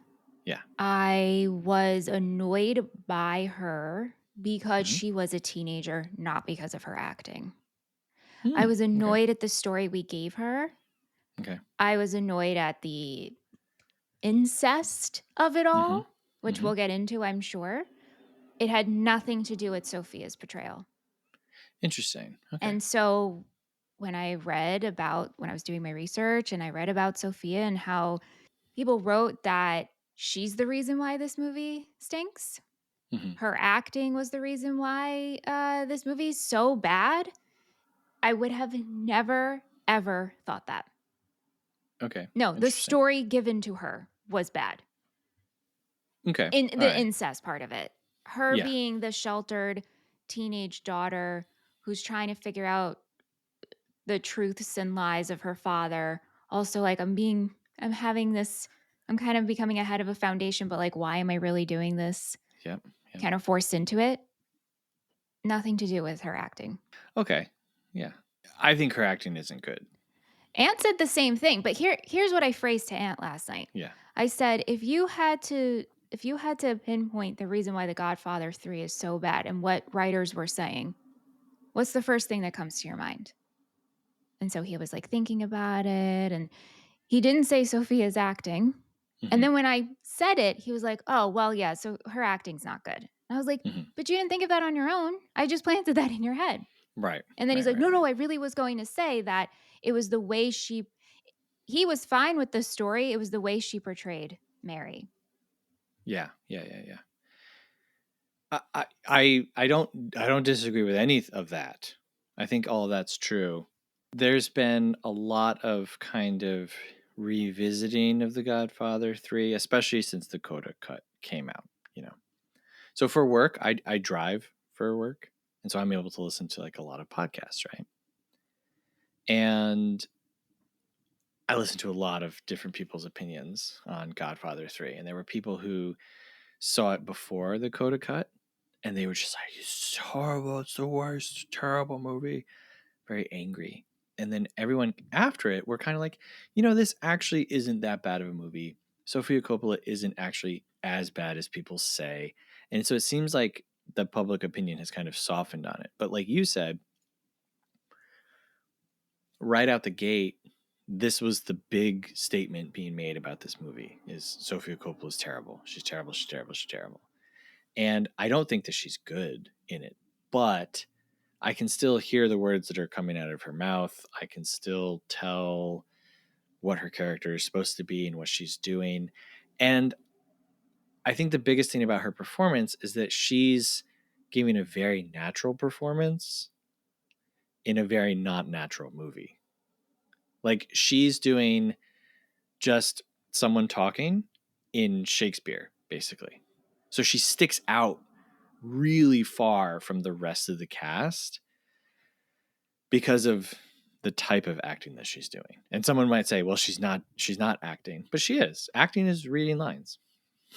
yeah, I was annoyed by her because she was a teenager, not because of her acting. I was annoyed at the story we gave her. Okay. I was annoyed at the incest of it all, which we'll get into, I'm sure. It had nothing to do with Sophia's portrayal. Interesting. Okay. And so when I was doing my research and I read about Sofia and how people wrote that she's the reason why this movie stinks. Her acting was the reason why this movie is so bad. I would have never, ever thought that. Okay. No, the story given to her was bad. Okay. In the incest part of it. Her being the sheltered teenage daughter who's trying to figure out the truths and lies of her father. Also, like, I'm kind of becoming a head of a foundation, but like, why am I really doing this? Yep. Kind of forced into it. Nothing to do with her acting. Okay. Yeah. I think her acting isn't good. Aunt said the same thing, but here's what I phrased to Aunt last night. Yeah. I said, if you had to pinpoint the reason why The Godfather 3 is so bad and what writers were saying, what's the first thing that comes to your mind? And so he was like thinking about it, and he didn't say Sofia's acting. And then when I said it, he was like, oh, well, yeah, so her acting's not good. And I was like, but you didn't think of that on your own. I just planted that in your head. Right. And then he's like, no, I really was going to say that it was the way he was fine with the story. It was the way she portrayed Mary. Yeah. I don't disagree with any of that. I think all of that's true. There's been a lot of kind of revisiting of The Godfather 3, especially since the Coda cut came out, So for work, I drive for work, and so I'm able to listen to like a lot of podcasts, right? And I listened to a lot of different people's opinions on Godfather 3, and there were people who saw it before the Coda cut, and they were just like, it's horrible, it's the worst, terrible movie, very angry. And then everyone after it were kind of like, this actually isn't that bad of a movie. Sofia Coppola isn't actually as bad as people say. And so it seems like the public opinion has kind of softened on it. But like you said, right out the gate, this was the big statement being made about this movie is Sofia Coppola's terrible. She's terrible. And I don't think that she's good in it, but I can still hear the words that are coming out of her mouth. I can still tell what her character is supposed to be and what she's doing. And I think the biggest thing about her performance is that she's giving a very natural performance in a very not natural movie. Like, she's doing just someone talking in Shakespeare, basically. So she sticks out really far from the rest of the cast because of the type of acting that she's doing. And someone might say, well, she's not acting, but she is. Acting is reading lines.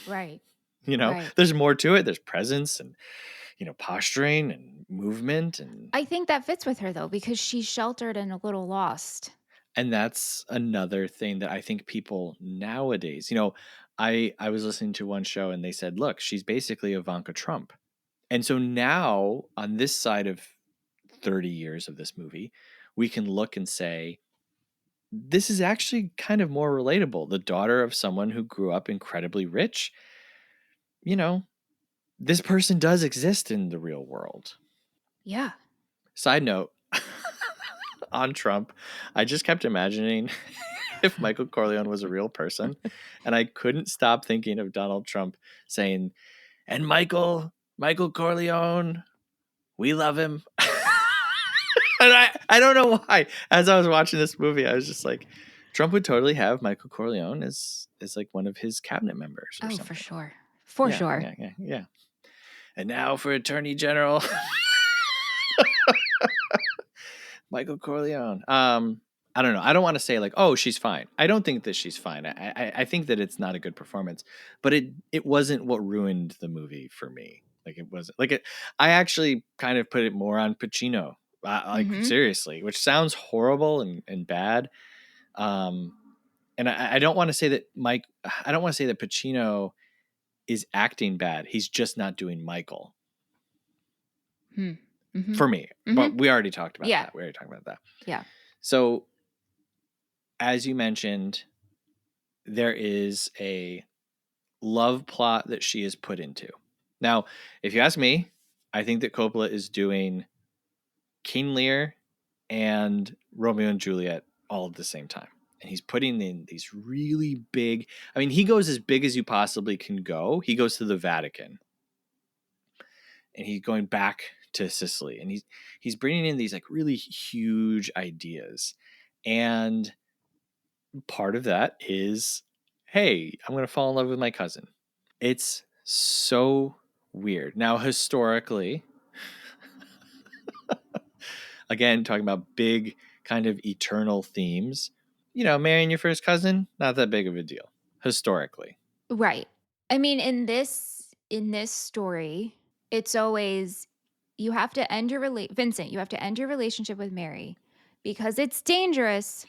Right. There's more to it. There's presence and, posturing and movement. And I think that fits with her, though, because she's sheltered and a little lost. And that's another thing that I think people nowadays, I was listening to one show and they said, look, she's basically Ivanka Trump. And so now on this side of 30 years of this movie, we can look and say, this is actually kind of more relatable. The daughter of someone who grew up incredibly rich, this person does exist in the real world. Yeah. Side note, on Trump, I just kept imagining if Michael Corleone was a real person, and I couldn't stop thinking of Donald Trump saying, and Michael Corleone, we love him. And I don't know why. As I was watching this movie, I was just like, Trump would totally have Michael Corleone as like one of his cabinet members or something. For sure. For sure. Yeah. And now for Attorney General, Michael Corleone. I don't know. I don't want to say like, oh, she's fine. I don't think that she's fine. I think that it's not a good performance, but it wasn't what ruined the movie for me. Like, it wasn't like it. I actually kind of put it more on Pacino, seriously, which sounds horrible and bad. And I don't want to say that I don't want to say that Pacino is acting bad. He's just not doing Michael. Mm-hmm. For me, but we already talked about that. We already talked about that. Yeah. So, as you mentioned, there is a love plot that she is put into. Now, if you ask me, I think that Coppola is doing King Lear and Romeo and Juliet all at the same time. And he's putting in these really big, I mean, he goes as big as you possibly can go. He goes to the Vatican. And he's going back to Sicily. And he's bringing in these like really huge ideas. And part of that is, hey, I'm going to fall in love with my cousin. It's so weird. Now, historically, again, talking about big kind of eternal themes, marrying your first cousin, not that big of a deal historically. Right. I mean, in this story, it's always you have to end your Vincent, you have to end your relationship with Mary because it's dangerous.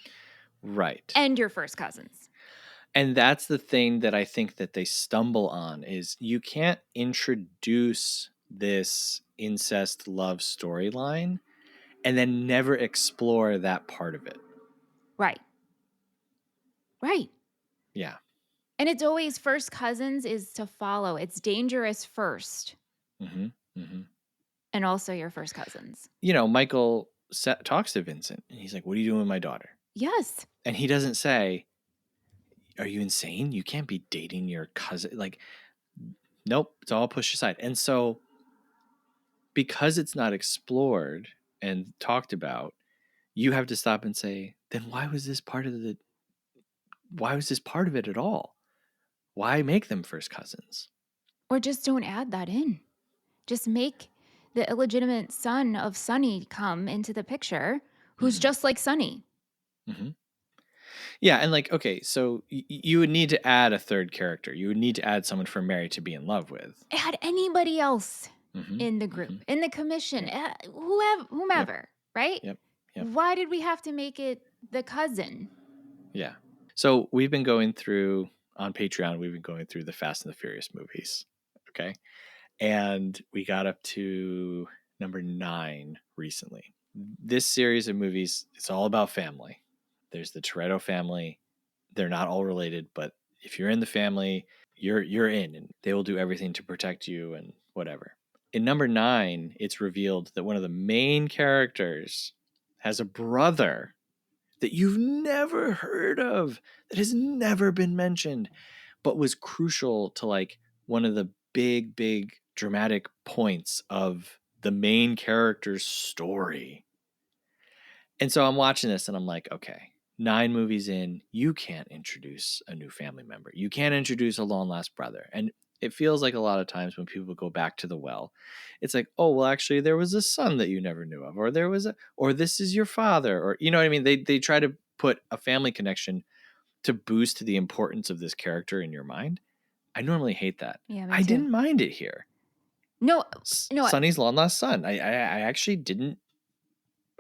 Right. And your first cousins. And that's the thing that I think that they stumble on is you can't introduce this incest love storyline and then never explore that part of it. Right. Yeah. And it's always first cousins is to follow. It's dangerous first. Mm-hmm. Mm-hmm. And also your first cousins. Michael talks to Vincent and he's like, what are you doing with my daughter? Yes. And he doesn't say, are you insane? You can't be dating your cousin. Like, nope, it's all pushed aside. And so because it's not explored and talked about, you have to stop and say, then why was this part of it at all? Why make them first cousins? Or just don't add that in. Just make the illegitimate son of Sonny come into the picture, who's just like Sonny. Mm-hmm. Yeah, and like, okay, so you would need to add a third character. You would need to add someone for Mary to be in love with. Add anybody else in the group, in the commission, whomever, right? Yep. Why did we have to make it the cousin? Yeah. So we've been going through, on Patreon, we've been going through the Fast and the Furious movies. Okay. And we got up to number 9 recently. This series of movies, it's all about family. There's the Toretto family. They're not all related, but if you're in the family, you're in, and they will do everything to protect you and whatever. In number 9, it's revealed that one of the main characters has a brother that you've never heard of, that has never been mentioned, but was crucial to like one of the big dramatic points of the main character's story. And so I'm watching this and I'm like, okay, 9 movies in, you can't introduce a new family member. You can't introduce a long lost brother. And it feels like a lot of times when people go back to the well, it's like, oh, well, actually, there was a son that you never knew of, or there was or this is your father, or you know what I mean? They try to put a family connection to boost the importance of this character in your mind. I normally hate that. Yeah, me I too. didn't mind it here. No. Sonny's long lost son. I actually didn't.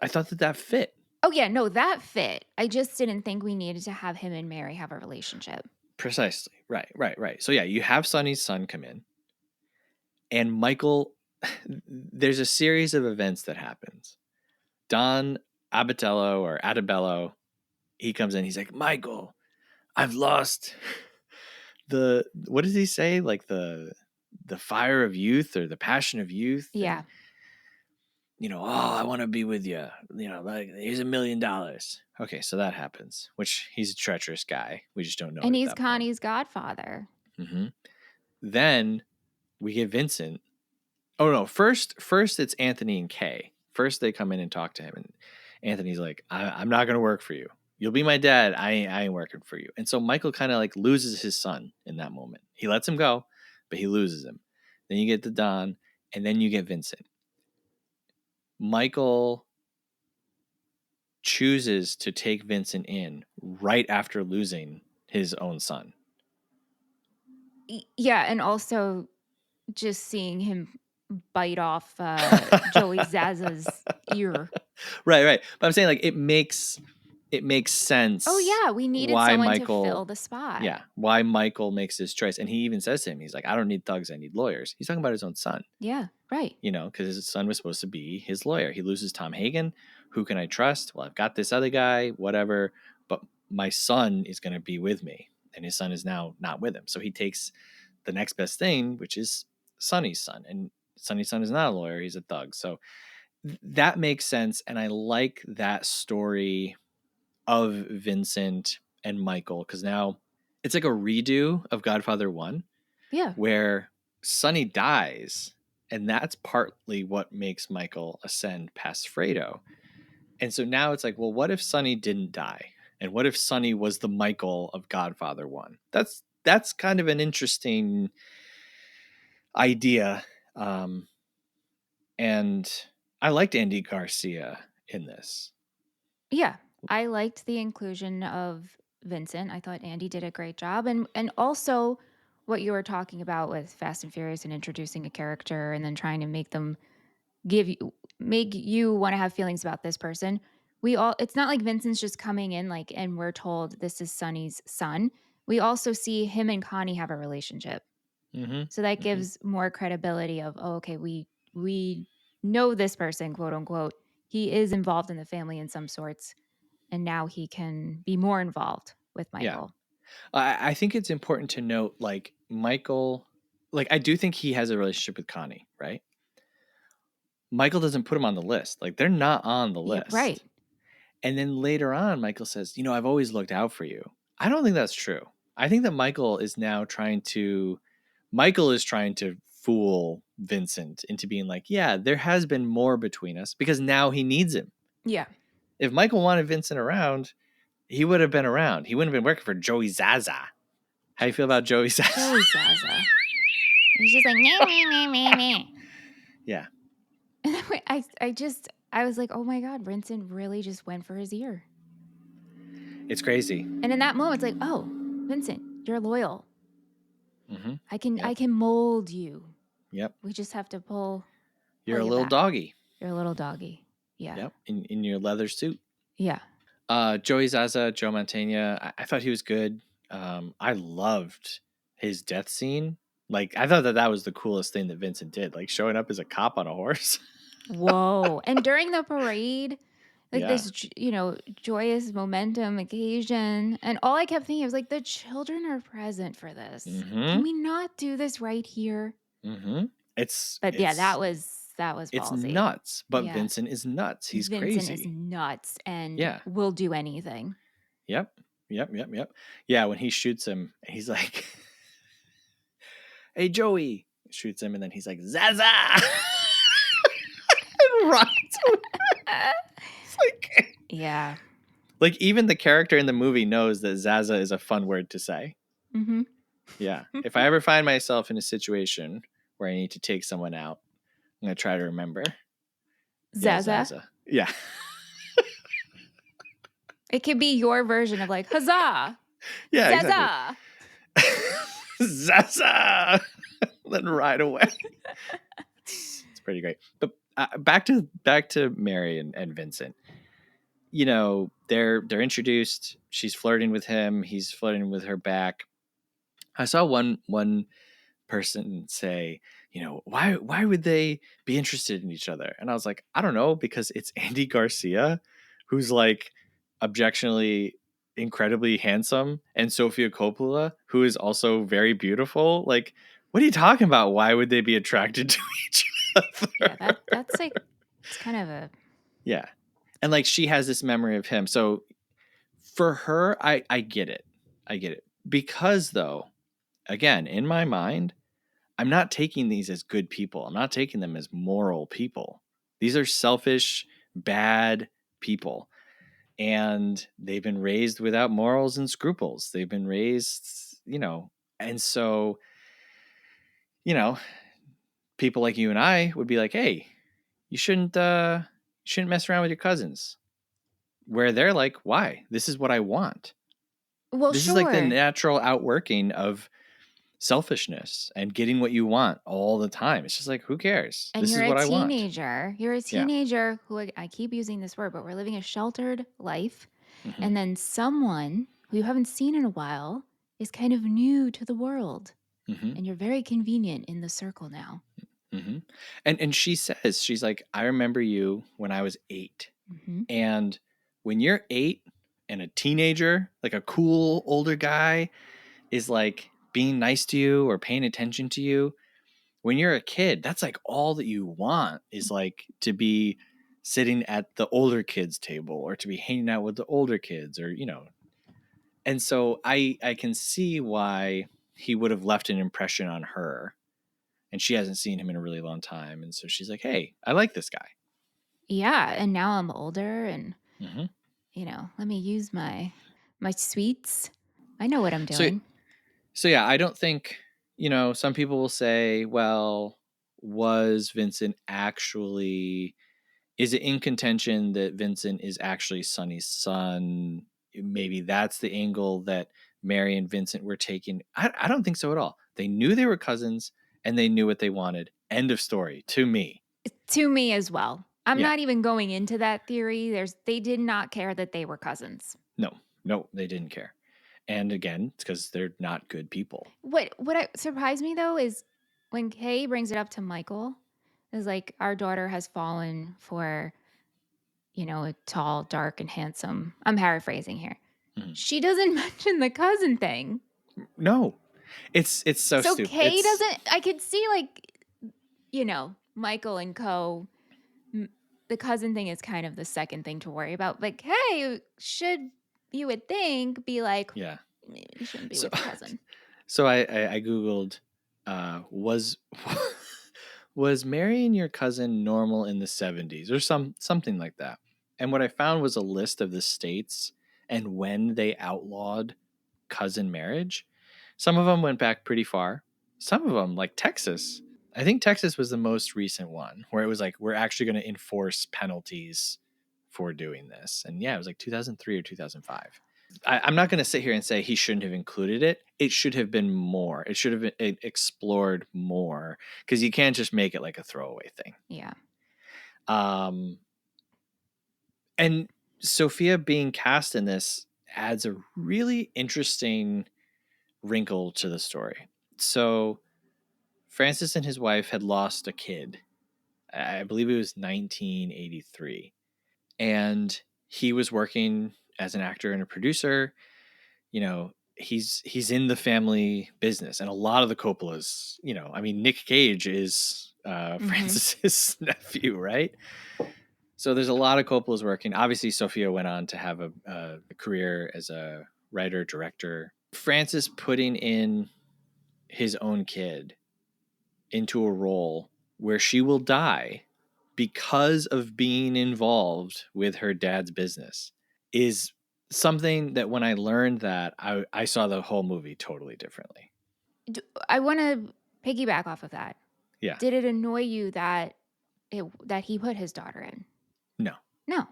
I thought that fit. Oh yeah, no, that fit. I just didn't think we needed to have him and Mary have a relationship. Precisely. Right. So yeah, you have Sonny's son come in, and Michael. There's a series of events that happens. Don Abatello or Adabello, he comes in. He's like, Michael, I've lost the. What does he say? Like the fire of youth or the passion of youth. Yeah. And, oh, I want to be with you. Like here's $1 million. Okay, so that happens. Which he's a treacherous guy. We just don't know. And he's Connie's godfather. Mm-hmm. Then we get Vincent. Oh no! First it's Anthony and Kay. First they come in and talk to him, and Anthony's like, "I'm not going to work for you. You'll be my dad. I ain't working for you." And so Michael kind of like loses his son in that moment. He lets him go, but he loses him. Then you get the Don, and then you get Vincent. Michael chooses to take Vincent in right after losing his own son. Yeah, and also just seeing him bite off Joey Zaza's ear. Right. But I'm saying like it makes sense. Oh yeah, we needed someone to fill the spot. Yeah, why Michael makes this choice. And he even says to him, he's like, I don't need thugs, I need lawyers. He's talking about his own son. Yeah, right. Because his son was supposed to be his lawyer. He loses Tom Hagen. Who can I trust? Well, I've got this other guy, whatever. But my son is going to be with me. And his son is now not with him. So he takes the next best thing, which is Sonny's son. And Sonny's son is not a lawyer. He's a thug. So that makes sense. And I like that story of Vincent and Michael, because now it's like a redo of Godfather 1. Yeah. Where Sonny dies, and that's partly what makes Michael ascend past Fredo. And so now it's like, well, what if Sonny didn't die? And what if Sonny was the Michael of Godfather 1? That's kind of an interesting idea. And I liked Andy Garcia in this. Yeah, I liked the inclusion of Vincent. I thought Andy did a great job. And also what you were talking about with Fast and Furious and introducing a character and then trying to make you want to have feelings about this person. It's not like Vincent's just coming in and we're told this is Sonny's son. We also see him and Connie have a relationship. Mm-hmm. So that gives more credibility of, okay, we know this person, quote unquote. He is involved in the family in some sorts, and now he can be more involved with Michael. Yeah. I think it's important to note, like, Michael, like, I do think he has a relationship with Connie, right? Michael doesn't put him on the list. Like, they're not on the list. Right. And then later on, Michael says, I've always looked out for you. I don't think that's true. I think that Michael is trying to fool Vincent into being like, yeah, there has been more between us because now he needs him. Yeah. If Michael wanted Vincent around, he would have been around. He wouldn't have been working for Joey Zaza. How do you feel about Joey Zaza? Joey Zaza. He's just like, nah. Yeah. I was like, oh my God, Vincent really just went for his ear. It's crazy. And in that moment, it's like, oh, Vincent, you're loyal. Mm-hmm. I can mold you. Yep. We just have to pull. You're a little doggy. You're a little doggy. Yeah. Yep. In your leather suit. Yeah. Joey Zaza, Joe Mantegna, I thought he was good. I loved his death scene. Like, I thought that was the coolest thing that Vincent did, like showing up as a cop on a horse. Whoa. And during the parade, this, joyous momentum occasion. And all I kept thinking was like, the children are present for this. Mm-hmm. Can we not do this right here? Mm-hmm. that was it's ballsy. nuts. But Yeah. Vincent is nuts. He's Vincent crazy. is nuts and Yeah. will do anything. Yep. Yeah, when he shoots him, he's like, "Hey, Joey!" Shoots him, and then he's like, "Zaza!" and runs away. It's like, Yeah. like even the character in the movie knows that Zaza is a fun word to say. Mm-hmm. Yeah. If I ever find myself in a situation where I need to take someone out, I'm gonna try to remember. Zaza. Yeah, Zaza. Yeah. It could be your version of like huzzah. Yeah, Zaza. Exactly. Zaza. Then ride away. It's pretty great. But back to Mary and Vincent. You know, they're introduced. She's flirting with him. He's flirting with her back. I saw one person say, you know, why would they be interested in each other? And I was like, I don't know, because it's Andy Garcia, who's like objectionably incredibly handsome, and Sofia Coppola, who is also very beautiful. Like, what are you talking about? Why would they be attracted to each other? Yeah, that's like, it's kind of a... Yeah. And like she has this memory of him. So for her, I get it. I get it. Because though, again, in my mind, I'm not taking these as good people. I'm not taking them as moral people. These are selfish, bad people. And they've been raised without morals and scruples. They've been raised, you know, and so, you know, people like you and I would be like, hey, you shouldn't mess around with your cousins. Where they're like, why? This is what I want. Well, This sure. is like the natural outworking of selfishness and getting what you want all the time. It's just like, who cares? And This you're is a what I want. teenager. You're a teenager who, I keep using this word, but we're living a sheltered life. Mm-hmm. And then someone who you haven't seen in a while is kind of new to the world. Mm-hmm. And you're very convenient in the circle now. Mm-hmm. And she says, she's like, I remember you when I was 8. Mm-hmm. And when you're 8 and a teenager, like a cool older guy is like being nice to you or paying attention to you, when you're a kid, that's like all that you want is like to be sitting at the older kids table or to be hanging out with the older kids, or, you know. And so I can see why he would have left an impression on her, and she hasn't seen him in a really long time. And so she's like, hey, I like this guy. Yeah. And now I'm older and, Mm-hmm. you know, let me use my sweets. I know what I'm doing. So yeah, I don't think, you know, some people will say, well, was Vincent actually, is it in contention that Vincent is actually Sonny's son? Maybe that's the angle that Mary and Vincent were taking. I don't think so at all. They knew they were cousins and they knew what they wanted. End of story to me. To me as well. I'm Yeah. not even going into that theory. They did not care that they were cousins. No, they didn't care. And again, it's because they're not good people. What surprised me though is when Kay brings it up to Michael, is like, our daughter has fallen for, you know, a tall, dark, and handsome. I'm paraphrasing here. Mm-hmm. She doesn't mention the cousin thing. No, it's so stupid. Kay doesn't. I could see, like, you know, Michael and Co. The cousin thing is kind of the second thing to worry about. But Kay should, you would think, be like, yeah, maybe you shouldn't be with your cousin. So I googled, was marrying your cousin normal in the 70s or something like that. And what I found was a list of the states and when they outlawed cousin marriage. Some of them went back pretty far. Some of them, like Texas, I think Texas was the most recent one where it was like, we're actually going to enforce penalties for doing this. And yeah, it was like 2003 or 2005. I'm not going to sit here and say he shouldn't have included it. It should have been more. It should have been explored more, because you can't just make it like a throwaway thing. Yeah. And Sofia being cast in this adds a really interesting wrinkle to the story. So Francis and his wife had lost a kid. I believe it was 1983. And he was working as an actor and a producer. You know, he's in the family business, and a lot of the Coppolas, you know, I mean, Nick Cage is Francis's nephew, right? So there's a lot of Coppolas working. Obviously, Sofia went on to have a career as a writer, director. Francis putting in his own kid into a role where she will die because of being involved with her dad's business is something that when I learned that, I saw the whole movie totally differently. I want to piggyback off of that. Yeah. Did it annoy you that he put his daughter in? No,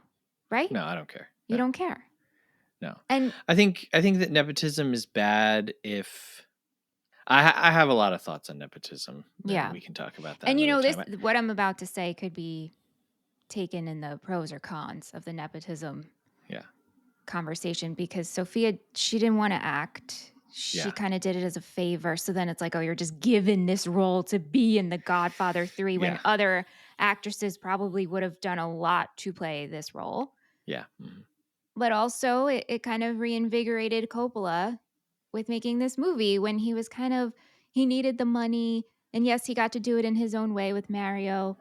right? No, I don't care. You don't care. No. And I think that nepotism is bad if I have a lot of thoughts on nepotism. yeah, We can talk about that. And you know, time. what I'm about to say could be taken in the pros or cons of the nepotism conversation, because Sofia, she didn't want to act. She kind of did it as a favor. So then it's like, oh, you're just given this role to be in the Godfather 3 when other actresses probably would have done a lot to play this role. Yeah. But also it kind of reinvigorated Coppola with making this movie when he was he needed the money. And yes, he got to do it in his own way with Mario,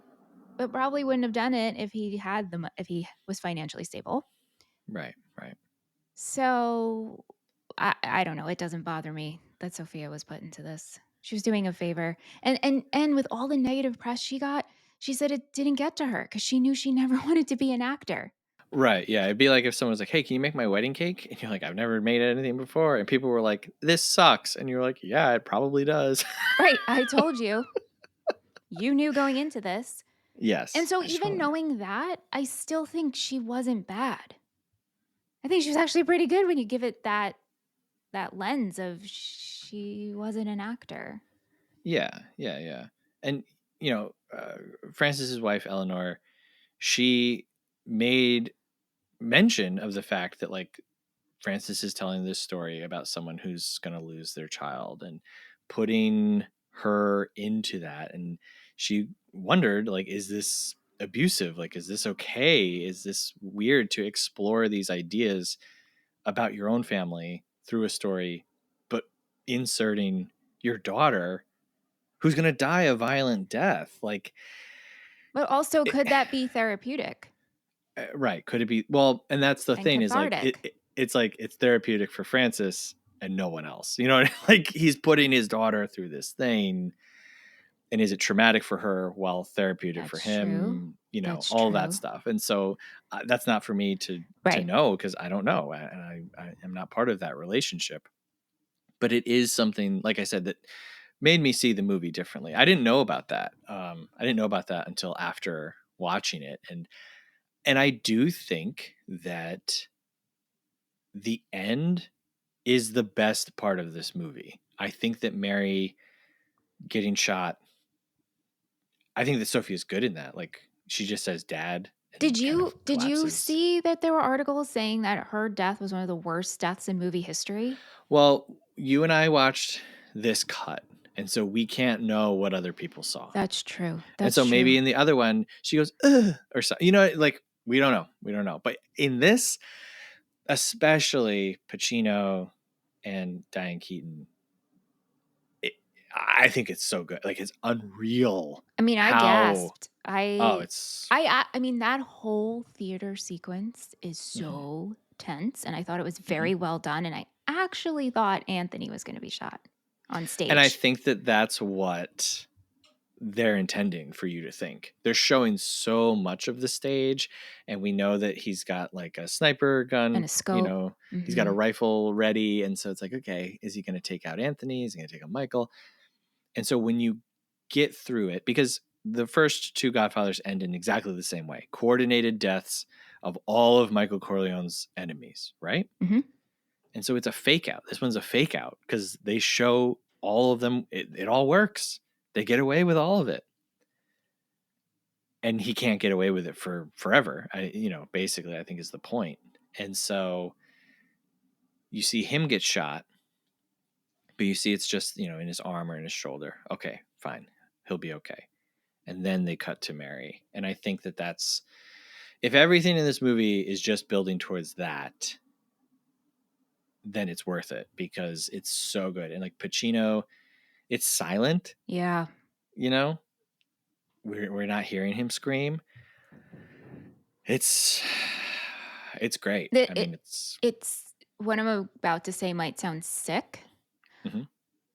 but probably wouldn't have done it if if he was financially stable. Right. So I don't know. It doesn't bother me that Sofia was put into this. She was doing a favor. And with all the negative press she got, she said it didn't get to her because she knew she never wanted to be an actor. Right. Yeah. It'd be like if someone was like, hey, can you make my wedding cake? And you're like, I've never made anything before. And people were like, this sucks. And you're like, yeah, it probably does. Right. I told you. You knew going into this. Yes. And so even knowing that, I still think she wasn't bad. I think she was actually pretty good when you give it that lens of she wasn't an actor. Yeah. And, you know, Francis's wife, Eleanor, she made mention of the fact that, like, Francis is telling this story about someone who's going to lose their child and putting her into that. And she wondered, like, is this abusive? Like, is this okay? Is this weird to explore these ideas about your own family through a story, but inserting your daughter who's going to die a violent death? Like, but also, could that be therapeutic? Right. Could it be? Well, and that's the thing cathartic. is like, it's like, it's therapeutic for Francis and no one else, you know, like he's putting his daughter through this thing. And is it traumatic for her while therapeutic for him? True. You know, That's all true. that stuff. And so that's not for me to know, because I don't know. And I am not part of that relationship. But it is something, like I said, that made me see the movie differently. I didn't know about that. I didn't know about that until after watching it. And I do think that the end is the best part of this movie. I think that Mary getting shot, I think that Sofia's good in that. Like, she just says dad. Did you see that there were articles saying that her death was one of the worst deaths in movie history? Well, you and I watched this cut, and so we can't know what other people saw. That's true. And so maybe in the other one, she goes, ugh, or something. You know, like, we don't know. But in this, especially Pacino and Diane Keaton, I think it's so good. Like, it's unreal. I mean, I gasped. I mean, that whole theater sequence is so tense, and I thought it was very well done. And I actually thought Anthony was going to be shot on stage. And I think that that's what they're intending for you to think. They're showing so much of the stage, and we know that he's got like a sniper gun and a scope. You know, he's got a rifle ready, and so it's like, okay, is he going to take out Anthony? Is he going to take out Michael? And so when you get through it, because the first two Godfathers end in exactly the same way, coordinated deaths of all of Michael Corleone's enemies, right? Mm-hmm. And so it's a fake out. This one's a fake out because they show all of them. It all works. They get away with all of it. And he can't get away with it for forever. Basically, I think is the point. And so you see him get shot, but you see it's just, in his arm or in his shoulder. Okay, fine. He'll be okay. And then they cut to Mary. And I think that that's, if everything in this movie is just building towards that, then it's worth it because it's so good. And like Pacino, it's silent. Yeah. You know, we're not hearing him scream. It's great. I mean, It's what I'm about to say might sound sick, mm-hmm.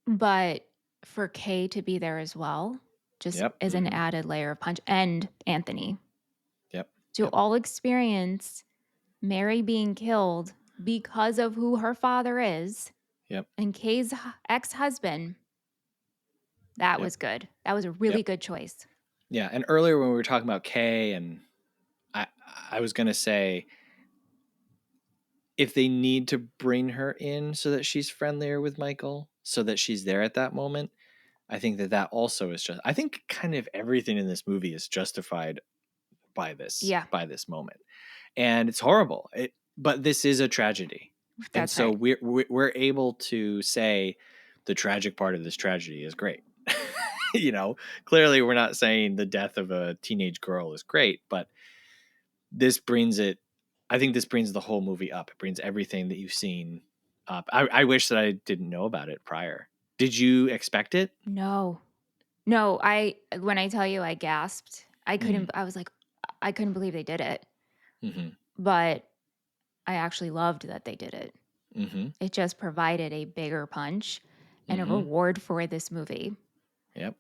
but for Kay to be there as well, just Yep. as an added layer of punch, and Anthony. Yep. To all experience Mary being killed because of who her father is. Yep. And Kay's ex-husband. That was good. That was a really good choice. Yeah. And earlier when we were talking about Kay, and I was going to say, if they need to bring her in so that she's friendlier with Michael, so that she's there at that moment, I think that also is just, I think kind of everything in this movie is justified by this moment. And it's horrible. But this is a tragedy. And so right. we're able to say the tragic part of this tragedy is great. You know, clearly we're not saying the death of a teenage girl is great, but this brings it, I think this brings the whole movie up. It brings everything that you've seen up. I wish that I didn't know about it prior. Did you expect it? No, when I tell you I gasped, I was like, I couldn't believe they did it. Mm-hmm. But I actually loved that they did it. Mm-hmm. It just provided a bigger punch and a reward for this movie. Yep.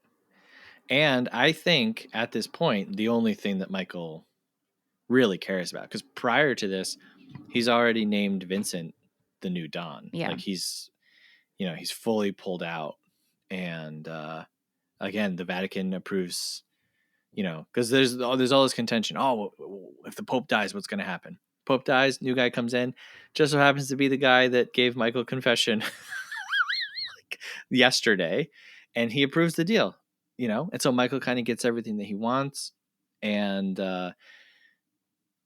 And I think at this point, the only thing that Michael really cares about, because prior to this, he's already named Vincent the new Don. Yeah. Like he's fully pulled out. And again, the Vatican approves, because there's all this contention. Oh, if the Pope dies, what's going to happen? Pope dies, new guy comes in, just so happens to be the guy that gave Michael confession like yesterday, and he approves the deal, and so Michael kind of gets everything that he wants. And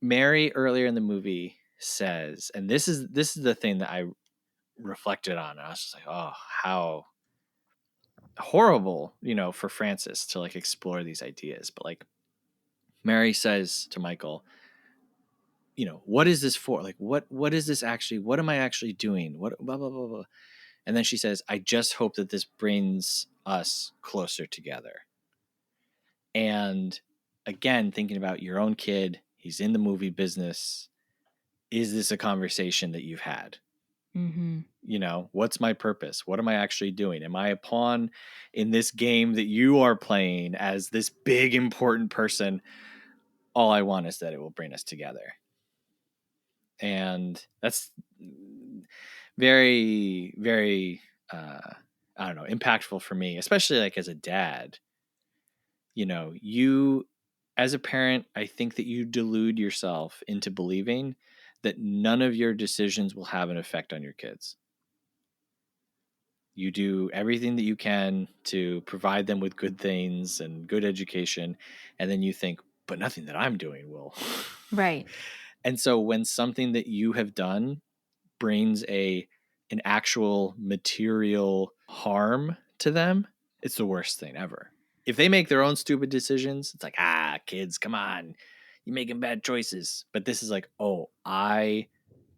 Mary earlier in the movie says, and this is the thing that I reflected on. I was just like, oh, how horrible, for Francis to like explore these ideas. But like Mary says to Michael, what is this for? Like, what is this actually? What am I actually doing? What, blah, blah, blah, blah. And then she says, I just hope that this brings us closer together. And again, thinking about your own kid, he's in the movie business. Is this a conversation that you've had? Mm-hmm. What's my purpose? What am I actually doing? Am I a pawn in this game that you are playing as this big, important person? All I want is that it will bring us together. And that's very, very, I don't know, impactful for me, especially like as a dad. You, as a parent, I think that you delude yourself into believing that none of your decisions will have an effect on your kids. You do everything that you can to provide them with good things and good education. And then you think, but nothing that I'm doing will. Right. And so when something that you have done brings an actual material harm to them, it's the worst thing ever. If they make their own stupid decisions, it's like, kids, come on, you're making bad choices. But this is like, oh, I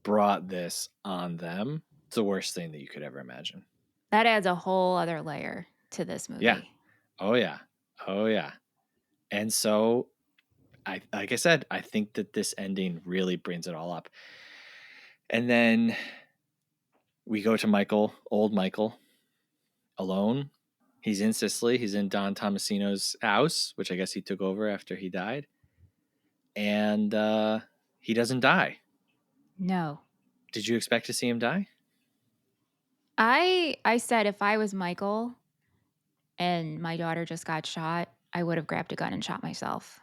brought this on them. It's the worst thing that you could ever imagine. That adds a whole other layer to this movie. Yeah. Oh yeah. And so like I said, I think that this ending really brings it all up. And then we go to Michael, old Michael, alone. He's in Sicily. He's in Don Tomasino's house, which I guess he took over after he died. And he doesn't die. No. Did you expect to see him die? I said if I was Michael and my daughter just got shot, I would have grabbed a gun and shot myself.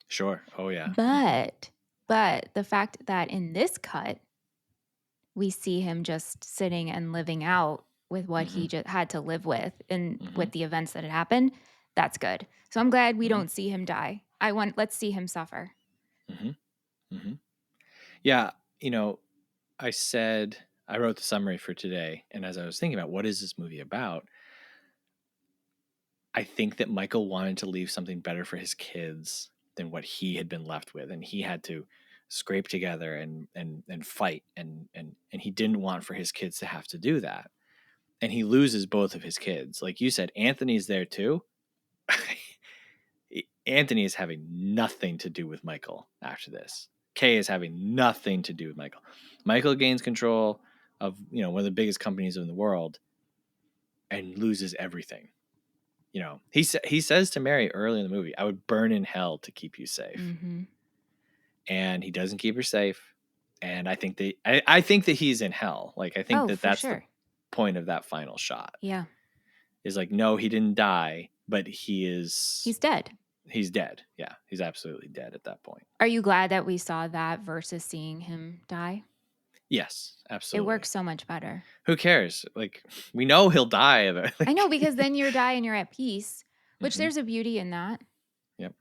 Sure. Oh, yeah. But the fact that in this cut, we see him just sitting and living out with what he just had to live with and with the events that had happened, that's good. So I'm glad we don't see him die. Let's see him suffer. Yeah. I wrote the summary for today. And as I was thinking about what is this movie about, I think that Michael wanted to leave something better for his kids than what he had been left with. And he had to scrape together and fight, and he didn't want for his kids to have to do that. And he loses both of his kids. Like you said, Anthony's there too. Anthony is having nothing to do with Michael after this. Kay is having nothing to do with Michael. Michael gains control of, one of the biggest companies in the world and loses everything. He says to Mary early in the movie, I would burn in hell to keep you safe. Mm-hmm. And he doesn't keep her safe. And I think that he's in hell. Like, I think that's sure. the point of that final shot. Yeah. Is like, no, he didn't die, but he's dead. He's dead. Yeah. He's absolutely dead at that point. Are you glad that we saw that versus seeing him die? Yes, absolutely. It works so much better. Who cares? Like, we know he'll die. Like, I know, because then you die and you're at peace, which there's a beauty in that. Yep.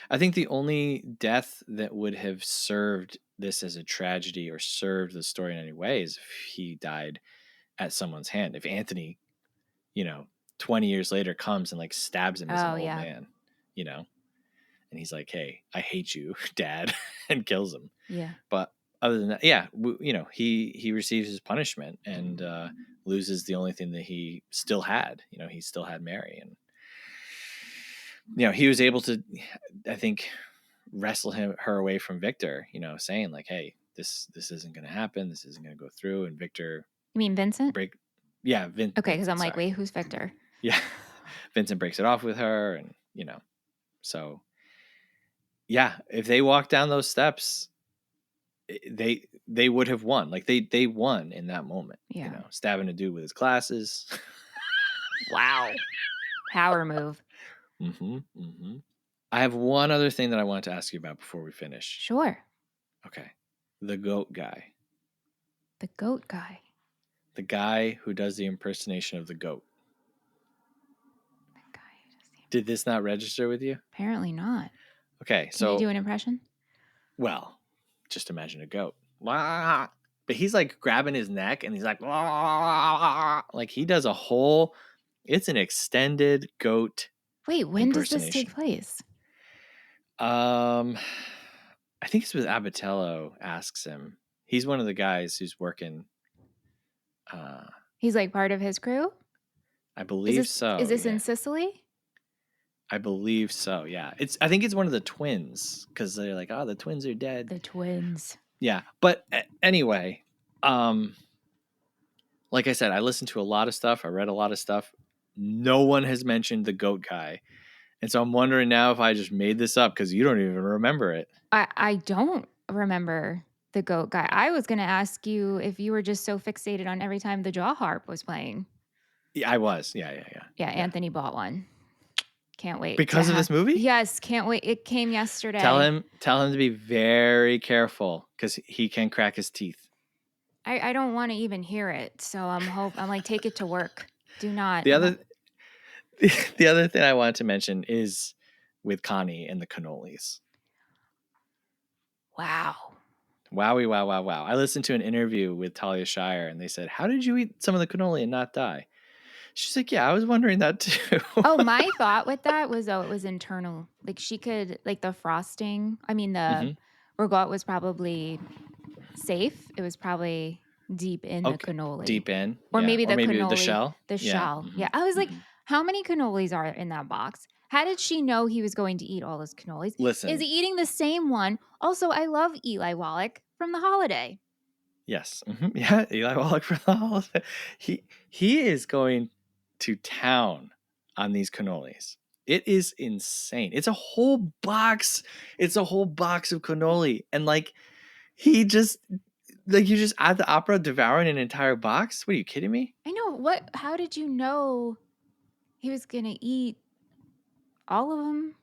I think the only death that would have served this as a tragedy or served the story in any way is if he died at someone's hand. If Anthony, 20 years later comes and like stabs him as an old man, and he's like, hey, I hate you, Dad, and kills him. Yeah. But other than that, yeah, he receives his punishment and loses the only thing that he still had. He still had Mary, and he was able to, I think, wrestle her away from Victor. Saying like, hey, this isn't going to happen. This isn't going to go through. And Victor, you mean Vincent? Okay, because I'm like, wait, who's Victor? Yeah, Vincent breaks it off with her, and so. Yeah, if they walked down those steps, they would have won. Like they won in that moment. Yeah. Stabbing a dude with his glasses. Wow. Power move. Mm-hmm. Mm-hmm. I have one other thing that I wanted to ask you about before we finish. Sure. Okay. The goat guy. The goat guy. The guy who does the impersonation of the goat. The guy who does the Did this not register with you? Apparently not. Okay, Can you do an impression? Well, just imagine a goat. But he's like grabbing his neck and he's like, like he does a whole, it's an extended goat. Wait, when does this take place? I think it's with Abatello asks him. He's one of the guys who's working. He's like part of his crew? I believe so. Is this in Sicily? I believe so. Yeah. I think it's one of the twins because they're like, oh, the twins are dead. The twins. Yeah. But anyway, like I said, I listened to a lot of stuff. I read a lot of stuff. No one has mentioned the goat guy. And so I'm wondering now if I just made this up because you don't even remember it. I don't remember the goat guy. I was going to ask you if you were just so fixated on every time the jaw harp was playing. Yeah, I was. Yeah. Yeah, Anthony bought one. Can't wait. Because of this movie? Yes, can't wait. It came yesterday. Tell him to be very careful because he can crack his teeth. I don't want to even hear it. So I'm like, take it to work. Do not. The other thing I wanted to mention is with Connie and the cannolis. Wow. Wowie, wow. I listened to an interview with Talia Shire and they said, how did you eat some of the cannoli and not die? She's like, yeah, I was wondering that too. Oh, my thought with that was, it was internal. Like she could, like the frosting, the regatta was probably safe. It was probably deep in the cannoli. Deep in. Or maybe cannoli. The shell. The shell. Mm-hmm. Yeah. I was like, how many cannolis are in that box? How did she know he was going to eat all those cannolis? Listen. Is he eating the same one? Also, I love Eli Wallach from The Holiday. Yes. Mm-hmm. Yeah, Eli Wallach from The Holiday. He is going to town on these cannolis. It is insane. It's a whole box. It's a whole box of cannoli. And you just at the opera devouring an entire box? What are you kidding me? I know. How did you know he was going to eat all of them?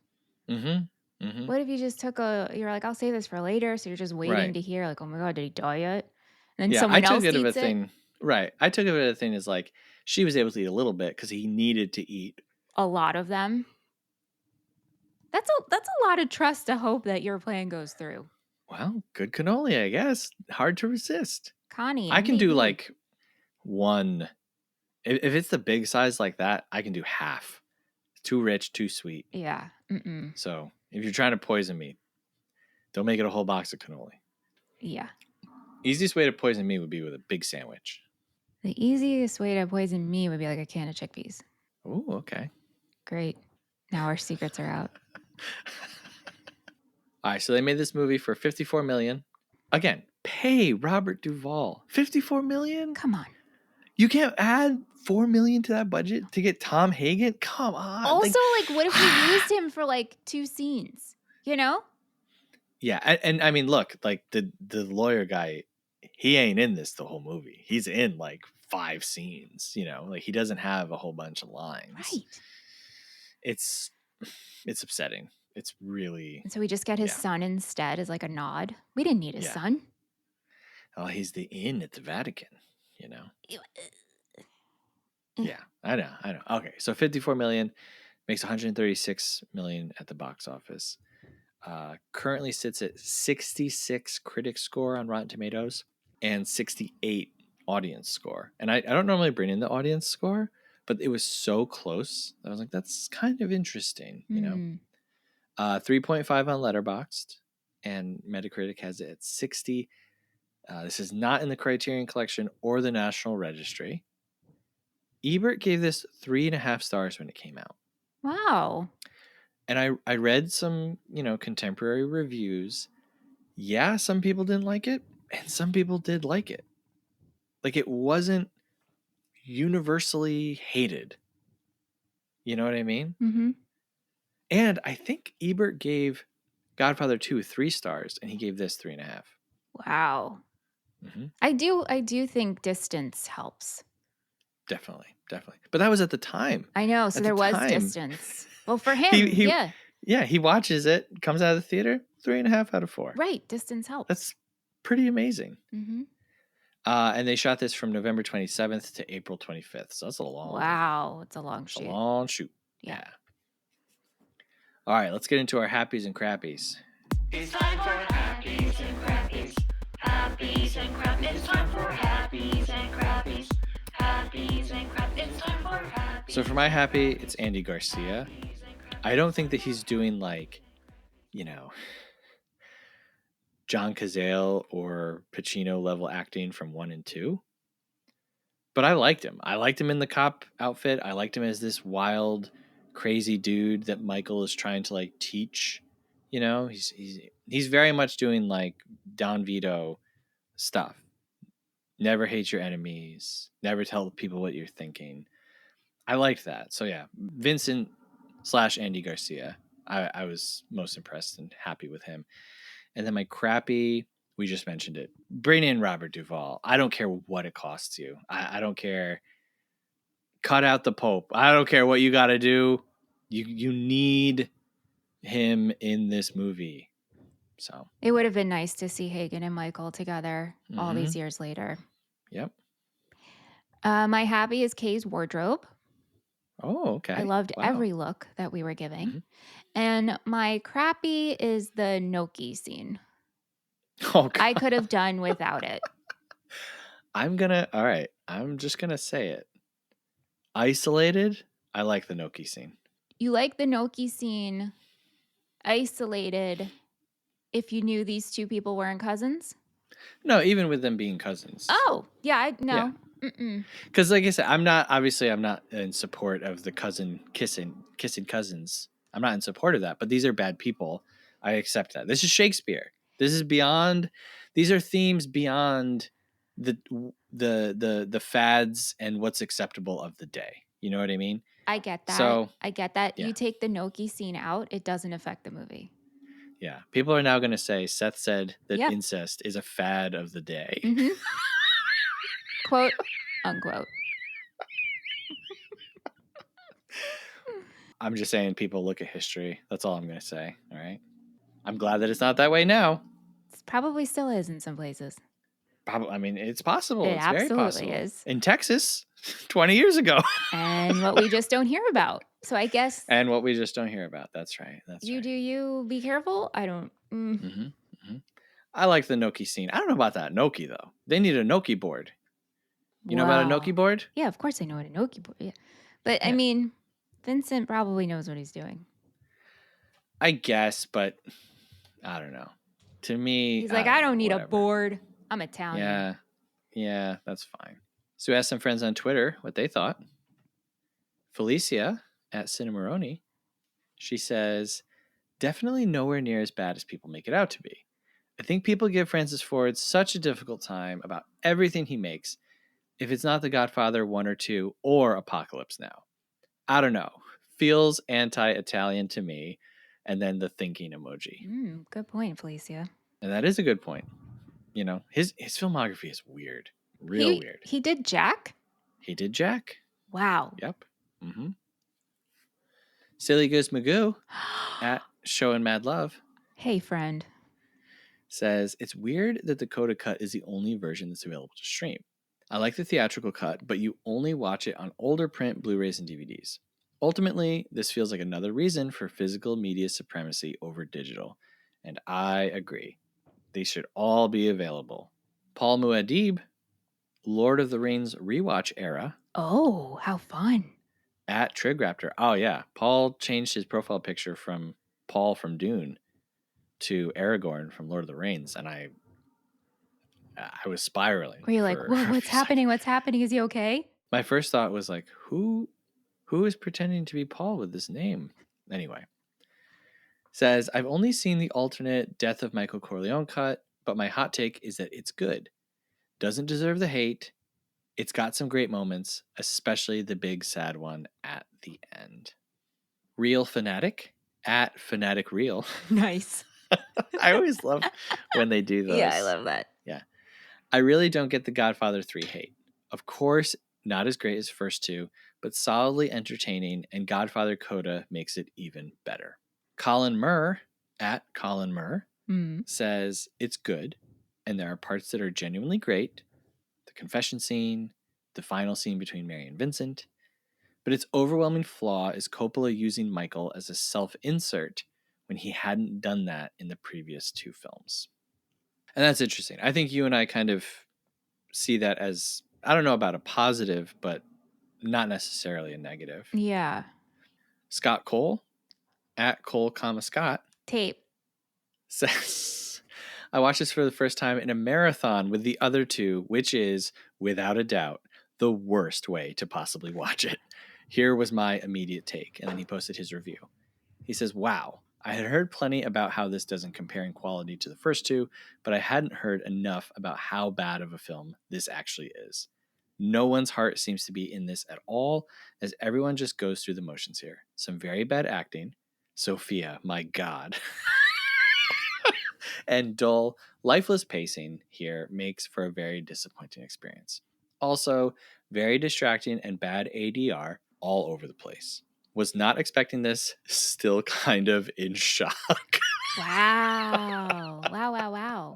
Mm-hmm. Mm-hmm. What if you just you're like, I'll save this for later. So you're just waiting to hear like, oh my God, did he die yet? And then someone else eats it. Right. I took it as a thing as like, she was able to eat a little bit because he needed to eat a lot of them. That's a lot of trust to hope that your plan goes through. Well, good cannoli, I guess. Hard to resist. Connie, I can do like one. If it's the big size like that, I can do half. Too rich, too sweet. Yeah. Mm-mm. So if you're trying to poison me, Don't make it a whole box of cannoli. Yeah. Easiest way to poison me would be with a big sandwich. The easiest way to poison me would be like a can of chickpeas. Oh, okay. Great. Now our secrets are out. All right, so they made this movie for $54 million. Again, pay Robert Duvall $54 million. Come on. You can't add $4 million to that budget to get Tom Hagen? Come on. Also, like what if we used him for like 2 scenes? You know? Yeah, and I mean, look, like the lawyer guy, he ain't in this the whole movie. He's in like 5 scenes. You know, like he doesn't have a whole bunch of lines. Right. It's upsetting. It's really. And so we just get his son instead as like a nod. We didn't need his son. Oh, he's the in at the Vatican, you know? Yeah, I know. Okay, so $54 million makes $136 million at the box office. Currently sits at 66 critic score on Rotten Tomatoes and 68 audience score. And I don't normally bring in the audience score, but it was so close. I was like, that's kind of interesting, you know? 3.5 on Letterboxd, and Metacritic has it at 60. This is not in the Criterion Collection or the National Registry. Ebert gave this 3.5 stars when it came out. Wow. And I read some, you know, contemporary reviews. Yeah, some people didn't like it, and some people did like it. Like, it wasn't universally hated. You know what I mean? Mm-hmm. And I think Ebert gave Godfather 2 3 stars, and he gave this 3.5. Wow. Mm-hmm. I do think distance helps. Definitely. But that was at the time. I know, so there was distance. Well, for him, yeah. Yeah, he watches it, comes out of the theater, 3.5 out of 4. Right, distance helps. That's pretty amazing. Mm-hmm. And they shot this from November 27th to April 25th. So that's a long. Wow, it's a long shoot. A long shoot. Yeah. All right, let's get into our happies and crappies. It's time for happies and crappies. Happies and crappies. It's time for happies and crappies. Happies and crappies. It's time for happies. So for my happy, it's Andy Garcia. I don't think that he's doing like, you know, John Cazale or Pacino level acting from 1 and 2. But I liked him. I liked him in the cop outfit. I liked him as this wild, crazy dude that Michael is trying to like teach. You know, he's very much doing like Don Vito stuff. Never hate your enemies. Never tell people what you're thinking. I liked that. So yeah, Vincent / Andy Garcia. I was most impressed and happy with him. And then my crappy, we just mentioned it. Bring in Robert Duvall. I don't care what it costs you. I don't care. Cut out the Pope. I don't care what you got to do. You need him in this movie. So it would have been nice to see Hagen and Michael together all these years later. Yep. My happy is Kay's wardrobe. Oh, okay. I loved every look that we were giving. Mm-hmm. And my crappy is the Gnocchi scene. Oh, God. I could have done without it. I'm just going to say it. Isolated, I like the Gnocchi scene. You like the Gnocchi scene isolated if you knew these two people weren't cousins? No, even with them being cousins. Oh, yeah, no. Because like I said, I'm not in support of the cousin kissing cousins. I'm not in support of that, but these are bad people. I accept that. This is Shakespeare. This is beyond, these are themes beyond the fads and what's acceptable of the day. You know what I mean? I get that. So, I get that. Yeah. You take the Gnocchi scene out, it doesn't affect the movie. Yeah. People are now going to say Seth said that incest is a fad of the day. Mm-hmm. Quote, unquote. I'm just saying people look at history. That's all I'm going to say. All right. I'm glad that it's not that way now. It probably still is in some places. Probably. I mean, it's possible. It's very possible. Absolutely is. In Texas, 20 years ago. And what we just don't hear about. So I guess. And what we just don't hear about. That's right. You do you. Be careful. I don't. Mm-hmm. Mm-hmm. I like the Gnocchi scene. I don't know about that Gnocchi, though. They need a Gnocchi board. You know about a Gnocchi board? Yeah, of course I know what a Gnocchi board is. Yeah. But, I mean, Vincent probably knows what he's doing. I guess, but I don't know. To me, he's like, I don't need whatever. a board. I'm Italian. Yeah, that's fine. So we asked some friends on Twitter what they thought. Felicia at Cinnamoroni, she says, definitely nowhere near as bad as people make it out to be. I think people give Francis Ford such a difficult time about everything he makes, if it's not The Godfather 1 or 2 or Apocalypse Now. I don't know. Feels anti-Italian to me. And then the thinking emoji. Good point, Felicia. And that is a good point. You know, his filmography is weird. Real weird. He did Jack? He did Jack. Wow. Yep. Mm-hmm. Silly Goose Magoo at Show and Mad Love. Hey, friend. Says, it's weird that the Coda cut is the only version that's available to stream. I like the theatrical cut, but you only watch it on older print Blu-rays and DVDs. Ultimately, this feels like another reason for physical media supremacy over digital. And I agree. They should all be available. Paul Muad'Dib, Lord of the Rings rewatch era. Oh, how fun. At Trigraptor. Oh, yeah. Paul changed his profile picture from Paul from Dune to Aragorn from Lord of the Rings, and I was spiraling. Were you like, whoa, what's happening? What's happening? Is he okay? My first thought was like, who is pretending to be Paul with this name? Anyway. Says, I've only seen the alternate Death of Michael Corleone cut, but my hot take is that it's good. Doesn't deserve the hate. It's got some great moments, especially the big sad one at the end. Real Fanatic at Fanatic Real. Nice. I always love when they do those. Yeah, I love that. Yeah. I really don't get the Godfather 3 hate. Of course, not as great as the first two, but solidly entertaining, and Godfather Coda makes it even better. Colin Murr, at Colin Murr, says it's good, and there are parts that are genuinely great. The confession scene, the final scene between Mary and Vincent. But its overwhelming flaw is Coppola using Michael as a self-insert when he hadn't done that in the previous two films. And that's interesting. I think you and I kind of see that as, I don't know about a positive, but not necessarily a negative. Yeah. Scott Cole, at Cole, Scott. Tape. Says, I watched this for the first time in a marathon with the other two, which is, without a doubt, the worst way to possibly watch it. Here was my immediate take. And then he posted his review. He says, wow, I had heard plenty about how this doesn't compare in quality to the first two, but I hadn't heard enough about how bad of a film this actually is. No one's heart seems to be in this at all, as everyone just goes through the motions here. Some very bad acting. Sofia, my God. And dull, lifeless pacing here makes for a very disappointing experience. Also, very distracting and bad ADR all over the place. Was not expecting this, still kind of in shock. Wow. Wow.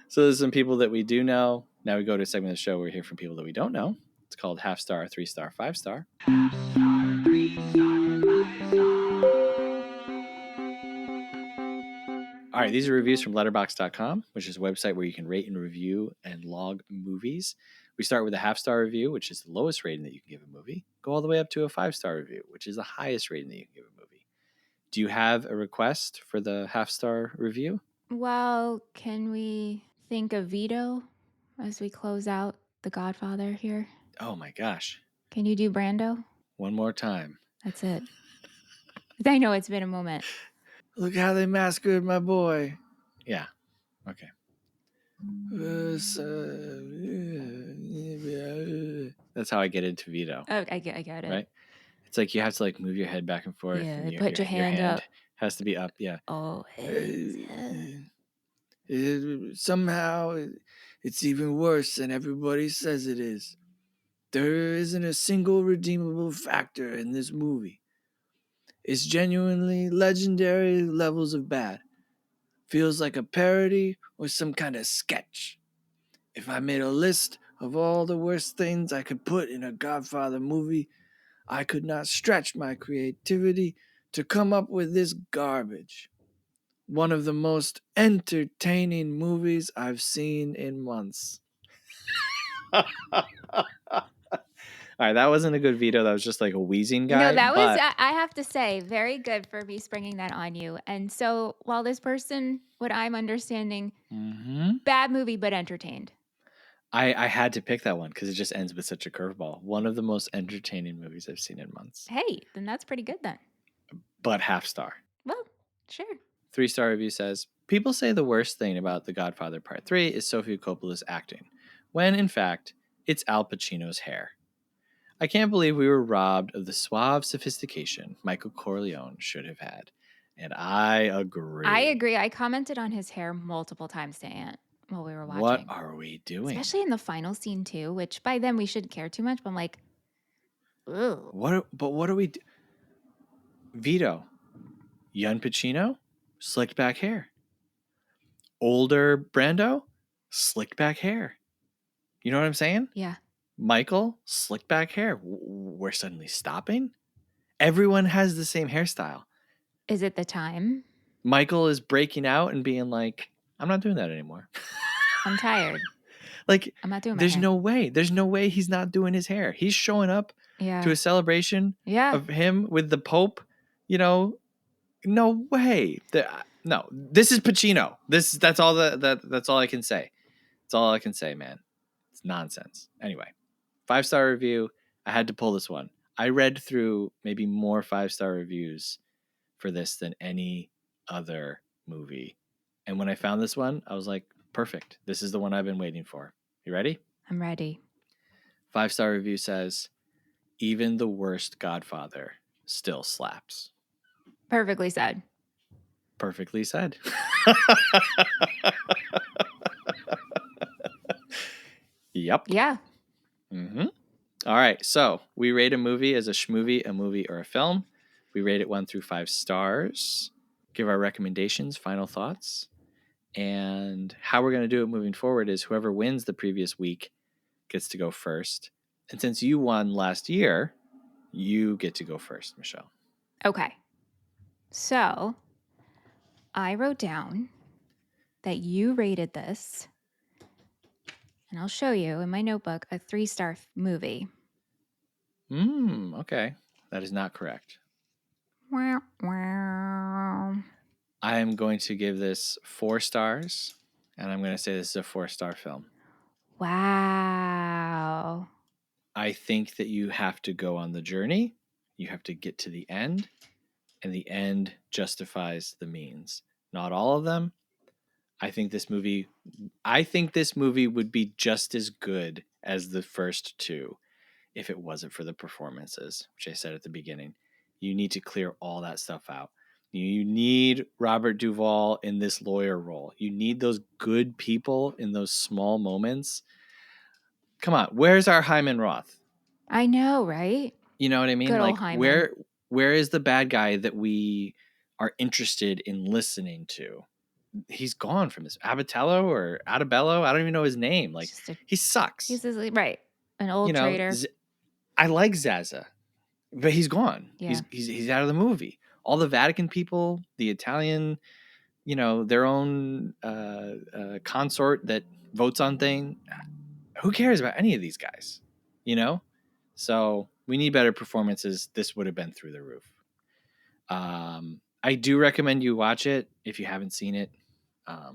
So there's some people that we do know. Now we go to a segment of the show where we hear from people that we don't know. It's called Half Star, 3-star, 5-star. Half-star, 3-star, 5-star. All right, these are reviews from letterboxd.com, which is a website where you can rate and review and log movies. We start with a half-star review, which is the lowest rating that you can give a movie, go all the way up to a 5-star review, which is the highest rating that you can give a movie. Do you have a request for the half-star review? Well, can we think of Vito as we close out The Godfather here? Oh my gosh. Can you do Brando? One more time. That's it. I know it's been a moment. Look how they massacred my boy. Yeah. Okay. That's how I get into Vito. Oh, I get it. Right? It's like you have to like move your head back and forth. Yeah, And put your hand up. Has to be up. Yeah. Oh, somehow it's even worse than everybody says it is. There isn't a single redeemable factor in this movie. It's genuinely legendary levels of bad. Feels like a parody or some kind of sketch. If I made a list of all the worst things I could put in a Godfather movie, I could not stretch my creativity to come up with this garbage. One of the most entertaining movies I've seen in months. All right, that wasn't a good veto. That was just like a wheezing guy. No, that was, but I have to say, very good for me springing that on you. And so while this person, what I'm understanding, bad movie, but entertained. I had to pick that one because it just ends with such a curveball. One of the most entertaining movies I've seen in months. Hey, then that's pretty good then. But half star. Well, sure. 3-star review says, people say the worst thing about The Godfather Part 3 is Sofia Coppola's acting, when in fact, it's Al Pacino's hair. I can't believe we were robbed of the suave sophistication Michael Corleone should have had. And I agree. I agree. I commented on his hair multiple times to Aunt while we were watching. What are we doing? Especially in the final scene too, which by then we shouldn't care too much, but I'm like, ugh. What are we Vito, young Pacino, slicked back hair. Older Brando, slicked back hair. You know what I'm saying? Yeah. Michael, slicked back hair. We're suddenly stopping? Everyone has the same hairstyle. Is it the time? Michael is breaking out and being like, I'm not doing that anymore. I'm tired. Like, I'm not doing my there's hair. no way. There's no way he's not doing his hair. He's showing up to a celebration of him with the Pope. You know, no way. No, this is Pacino. That's all that's all I can say. That's all I can say, man. It's nonsense. Anyway, 5-star review. I had to pull this one. I read through maybe more 5-star reviews for this than any other movie. And when I found this one, I was like, perfect. This is the one I've been waiting for. You ready? I'm ready. 5-star review says, even the worst Godfather still slaps. Perfectly said. Perfectly said. Yep. Yeah. All right. So we rate a movie as a schmovie, a movie, or a film. We rate it 1 through 5 stars. Give our recommendations, final thoughts. And how we're going to do it moving forward is whoever wins the previous week gets to go first. And since you won last year, you get to go first, Michelle. Okay. So I wrote down that you rated this, and I'll show you in my notebook, a 3-star movie. Okay. That is not correct. Wow, wow. I am going to give this 4 stars, and I'm going to say this is a 4-star film. Wow. I think that you have to go on the journey. You have to get to the end, and the end justifies the means. Not all of them. I think this movie would be just as good as the first 2 if it wasn't for the performances, which I said at the beginning. You need to clear all that stuff out. You need Robert Duvall in this lawyer role. You need those good people in those small moments. Come on, where's our Hyman Roth? I know, right? You know what I mean? Good like old Hyman. where is the bad guy that we are interested in listening to? He's gone from this. Abatello or Adabello, I don't even know his name. Like, he sucks. He's right. An old traitor. I like Zaza, but he's gone. Yeah. He's out of the movie. All the Vatican people, the Italian, their own consort that votes on things. Who cares about any of these guys? So we need better performances. This would have been through the roof. I do recommend you watch it if you haven't seen it.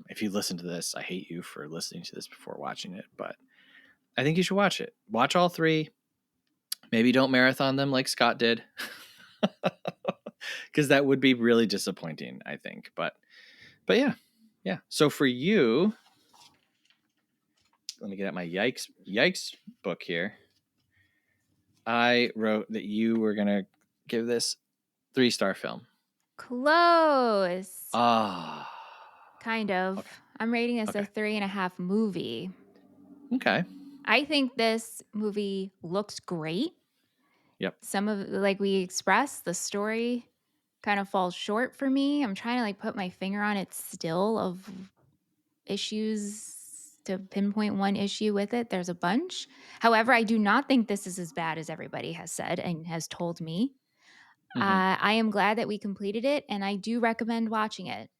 If you listen to this, I hate you for listening to this before watching it, but I think you should watch it. Watch all 3. Maybe don't marathon them like Scott did, because that would be really disappointing, I think. But yeah. So for you, let me get out my yikes book here. I wrote that you were gonna give this 3-star film. Close. Kind of. Okay. I'm rating this a 3.5 movie. Okay. I think this movie looks great. Yep. Some of, like we expressed, the story kind of falls short for me. I'm trying to put my finger on it still of issues to pinpoint one issue with it. There's a bunch. However, I do not think this is as bad as everybody has said and has told me. I am glad that we completed it, and I do recommend watching it.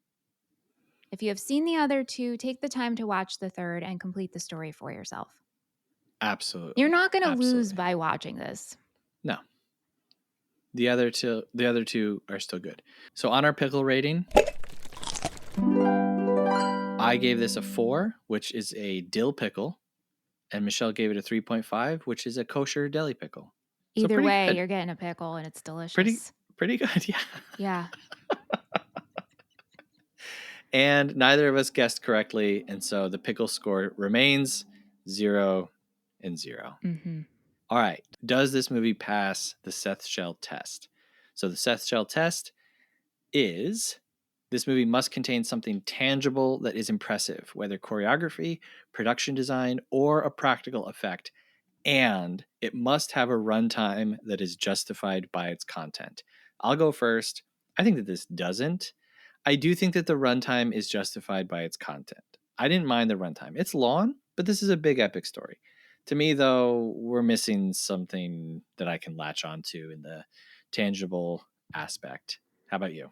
If you have seen the other 2, take the time to watch the 3rd and complete the story for yourself. Absolutely. You're not going to lose by watching this. No. The other two are still good. So on our pickle rating, I gave this a 4, which is a dill pickle, and Michelle gave it a 3.5, which is a kosher deli pickle. Either way, good. You're getting a pickle and it's delicious. Pretty good, yeah. Yeah. And neither of us guessed correctly, and so the pickle score remains 0 and 0. Mm-hmm. All right. Does this movie pass the Seth Shell test? So the Seth Shell test is this movie must contain something tangible that is impressive, whether choreography, production design, or a practical effect, and it must have a runtime that is justified by its content. I'll go first. I think that this doesn't. I do think that the runtime is justified by its content. I didn't mind the runtime. It's long, but this is a big epic story. To me, though, we're missing something that I can latch onto in the tangible aspect. How about you?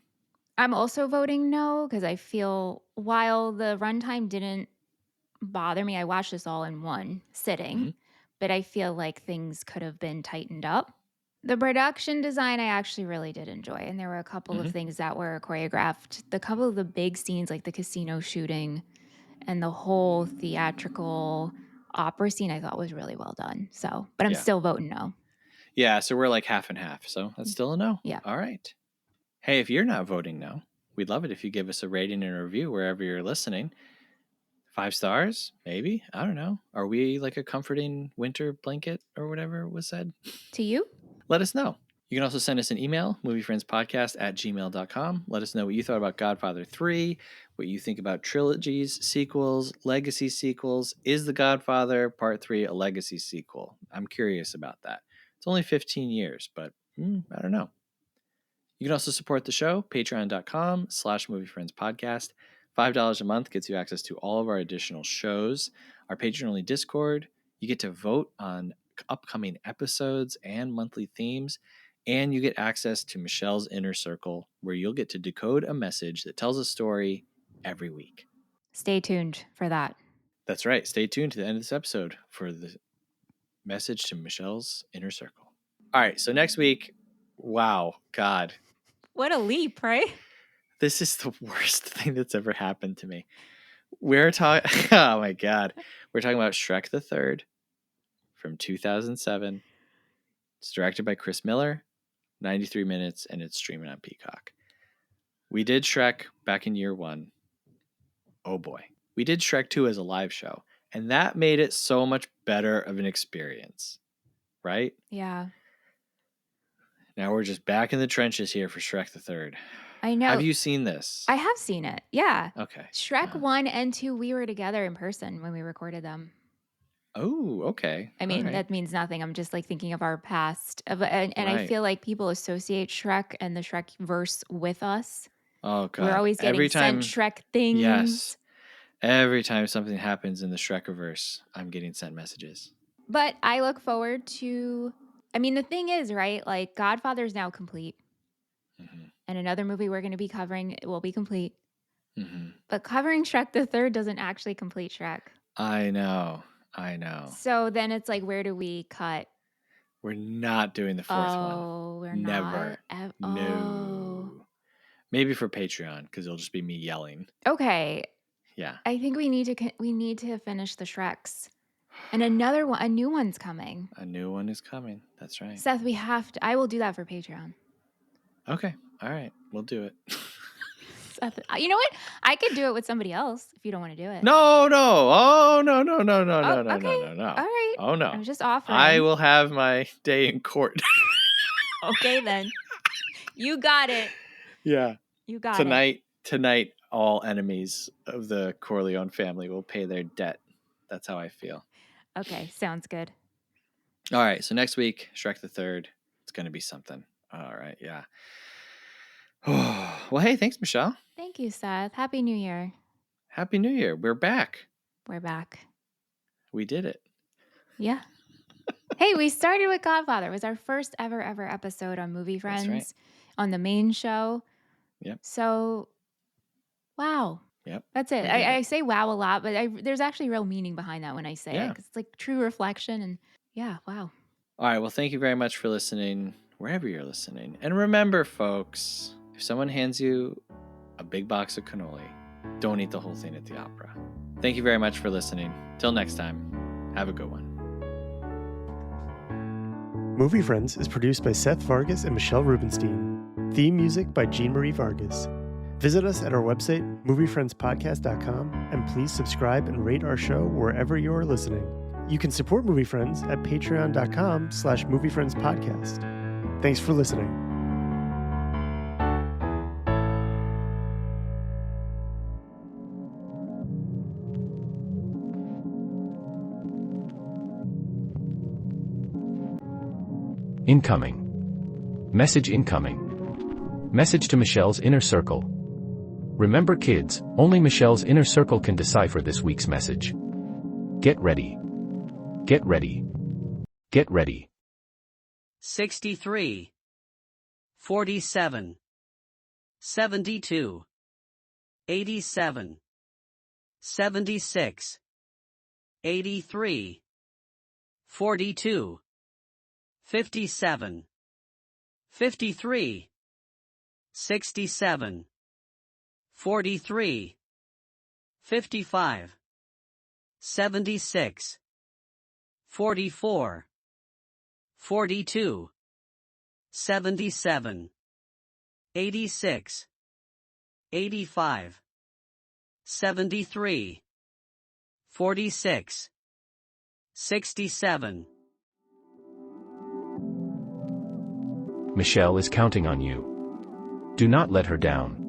I'm also voting no because I feel while the runtime didn't bother me, I watched this all in one sitting, but I feel like things could have been tightened up. The production design I actually really did enjoy, and there were a couple of things that were choreographed. The couple of the big scenes, like the casino shooting and the whole theatrical opera scene, I thought was really well done. So, but I'm still voting no. Yeah, so we're like half and half. So that's still a no. Yeah. All right. Hey, if you're not voting no, we'd love it if you give us a rating and a review wherever you're listening. 5 stars, maybe. I don't know. Are we like a comforting winter blanket or whatever was said? To you? Let us know. You can also send us an email, moviefriendspodcast@gmail.com. Let us know what you thought about Godfather 3, what you think about trilogies, sequels, legacy sequels. Is The Godfather Part 3 a legacy sequel? I'm curious about that. It's only 15 years, but I don't know. You can also support the show, patreon.com/moviefriendspodcast. $5 a month gets you access to all of our additional shows, our patron-only Discord. You get to vote on upcoming episodes and monthly themes, and you get access to Michelle's Inner Circle, where you'll get to decode a message that tells a story every week. Stay tuned for that. That's right. Stay tuned to the end of this episode for the message to Michelle's Inner Circle. All right, so next week, wow, God. What a leap, right? This is the worst thing that's ever happened to me. We're talking, oh my God. We're talking about Shrek the Third from 2007. It's directed by Chris Miller, 93 minutes, and it's streaming on Peacock. We did Shrek back in year 1. Oh boy. We did Shrek 2 as a live show, and that made it so much better of an experience, right? Yeah. Now we're just back in the trenches here for Shrek the Third. I know. Have you seen this? I have seen it. Yeah. Okay. Shrek 1 and 2, we were together in person when we recorded them. Oh, okay. I mean, that means nothing. I'm just like thinking of our past. And I feel like people associate Shrek and the Shrek verse with us. Oh, God. We're always getting sent Shrek things. Yes. Every time something happens in the Shrekiverse, I'm getting sent messages. But I look forward to, I mean, the thing is, right? Like, Godfather is now complete. And another movie we're going to be covering will be complete. But covering Shrek the Third doesn't actually complete Shrek. I know. So then it's like, where do we cut? We're not doing the fourth one. Oh, we're Never. not? No. Maybe for Patreon, because it'll just be me yelling. Okay. Yeah. I think we need to finish the Shreks. And another one, a new one's coming. A new one is coming. That's right. Seth, we have to. I will do that for Patreon. Okay. All right. We'll do it. Seth, you know what? I could do it with somebody else if you don't want to do it. No. Oh, no. Okay. No. All right. Oh, no. I'm just offering. I will have my day in court. Okay, then. You got it. Yeah. You got it. Tonight, all enemies of the Corleone family will pay their debt. That's how I feel. Okay, sounds good. All right, so next week, Shrek the Third. It's going to be something. All right, yeah. Well, hey, thanks, Michelle. Thank you, Seth. Happy New Year. Happy New Year. We're back. We did it. Yeah. Hey, we started with Godfather. It was our first ever episode on Movie Friends. That's right. On the main show. Yep. So, wow. Yep. That's it. I say wow a lot, but there's actually real meaning behind that when I say it. 'Cause it's like true reflection and yeah, wow. All right. Well, thank you very much for listening, wherever you're listening. And remember, folks, if someone hands you a big box of cannoli, don't eat the whole thing at the opera. Thank you very much for listening. Till next time, have a good one. Movie Friends is produced by Seth Vargas and Michelle Rubenstein. Theme music by Jean-Marie Vargas. Visit us at our website, moviefriendspodcast.com, and please subscribe and rate our show wherever you are listening. You can support Movie Friends at patreon.com/moviefriendspodcast. Thanks for listening. Incoming. Message incoming. Message to Michelle's inner circle. Remember, kids, only Michelle's inner circle can decipher this week's message. Get ready. Get ready. Get ready. 63. 47. 72. 87. 76. 83. 42. 57. 53. 67. 43. 55. 76. 44. 42. 77. 86. 85. 73. 46. 67. Michelle is counting on you. Do not let her down.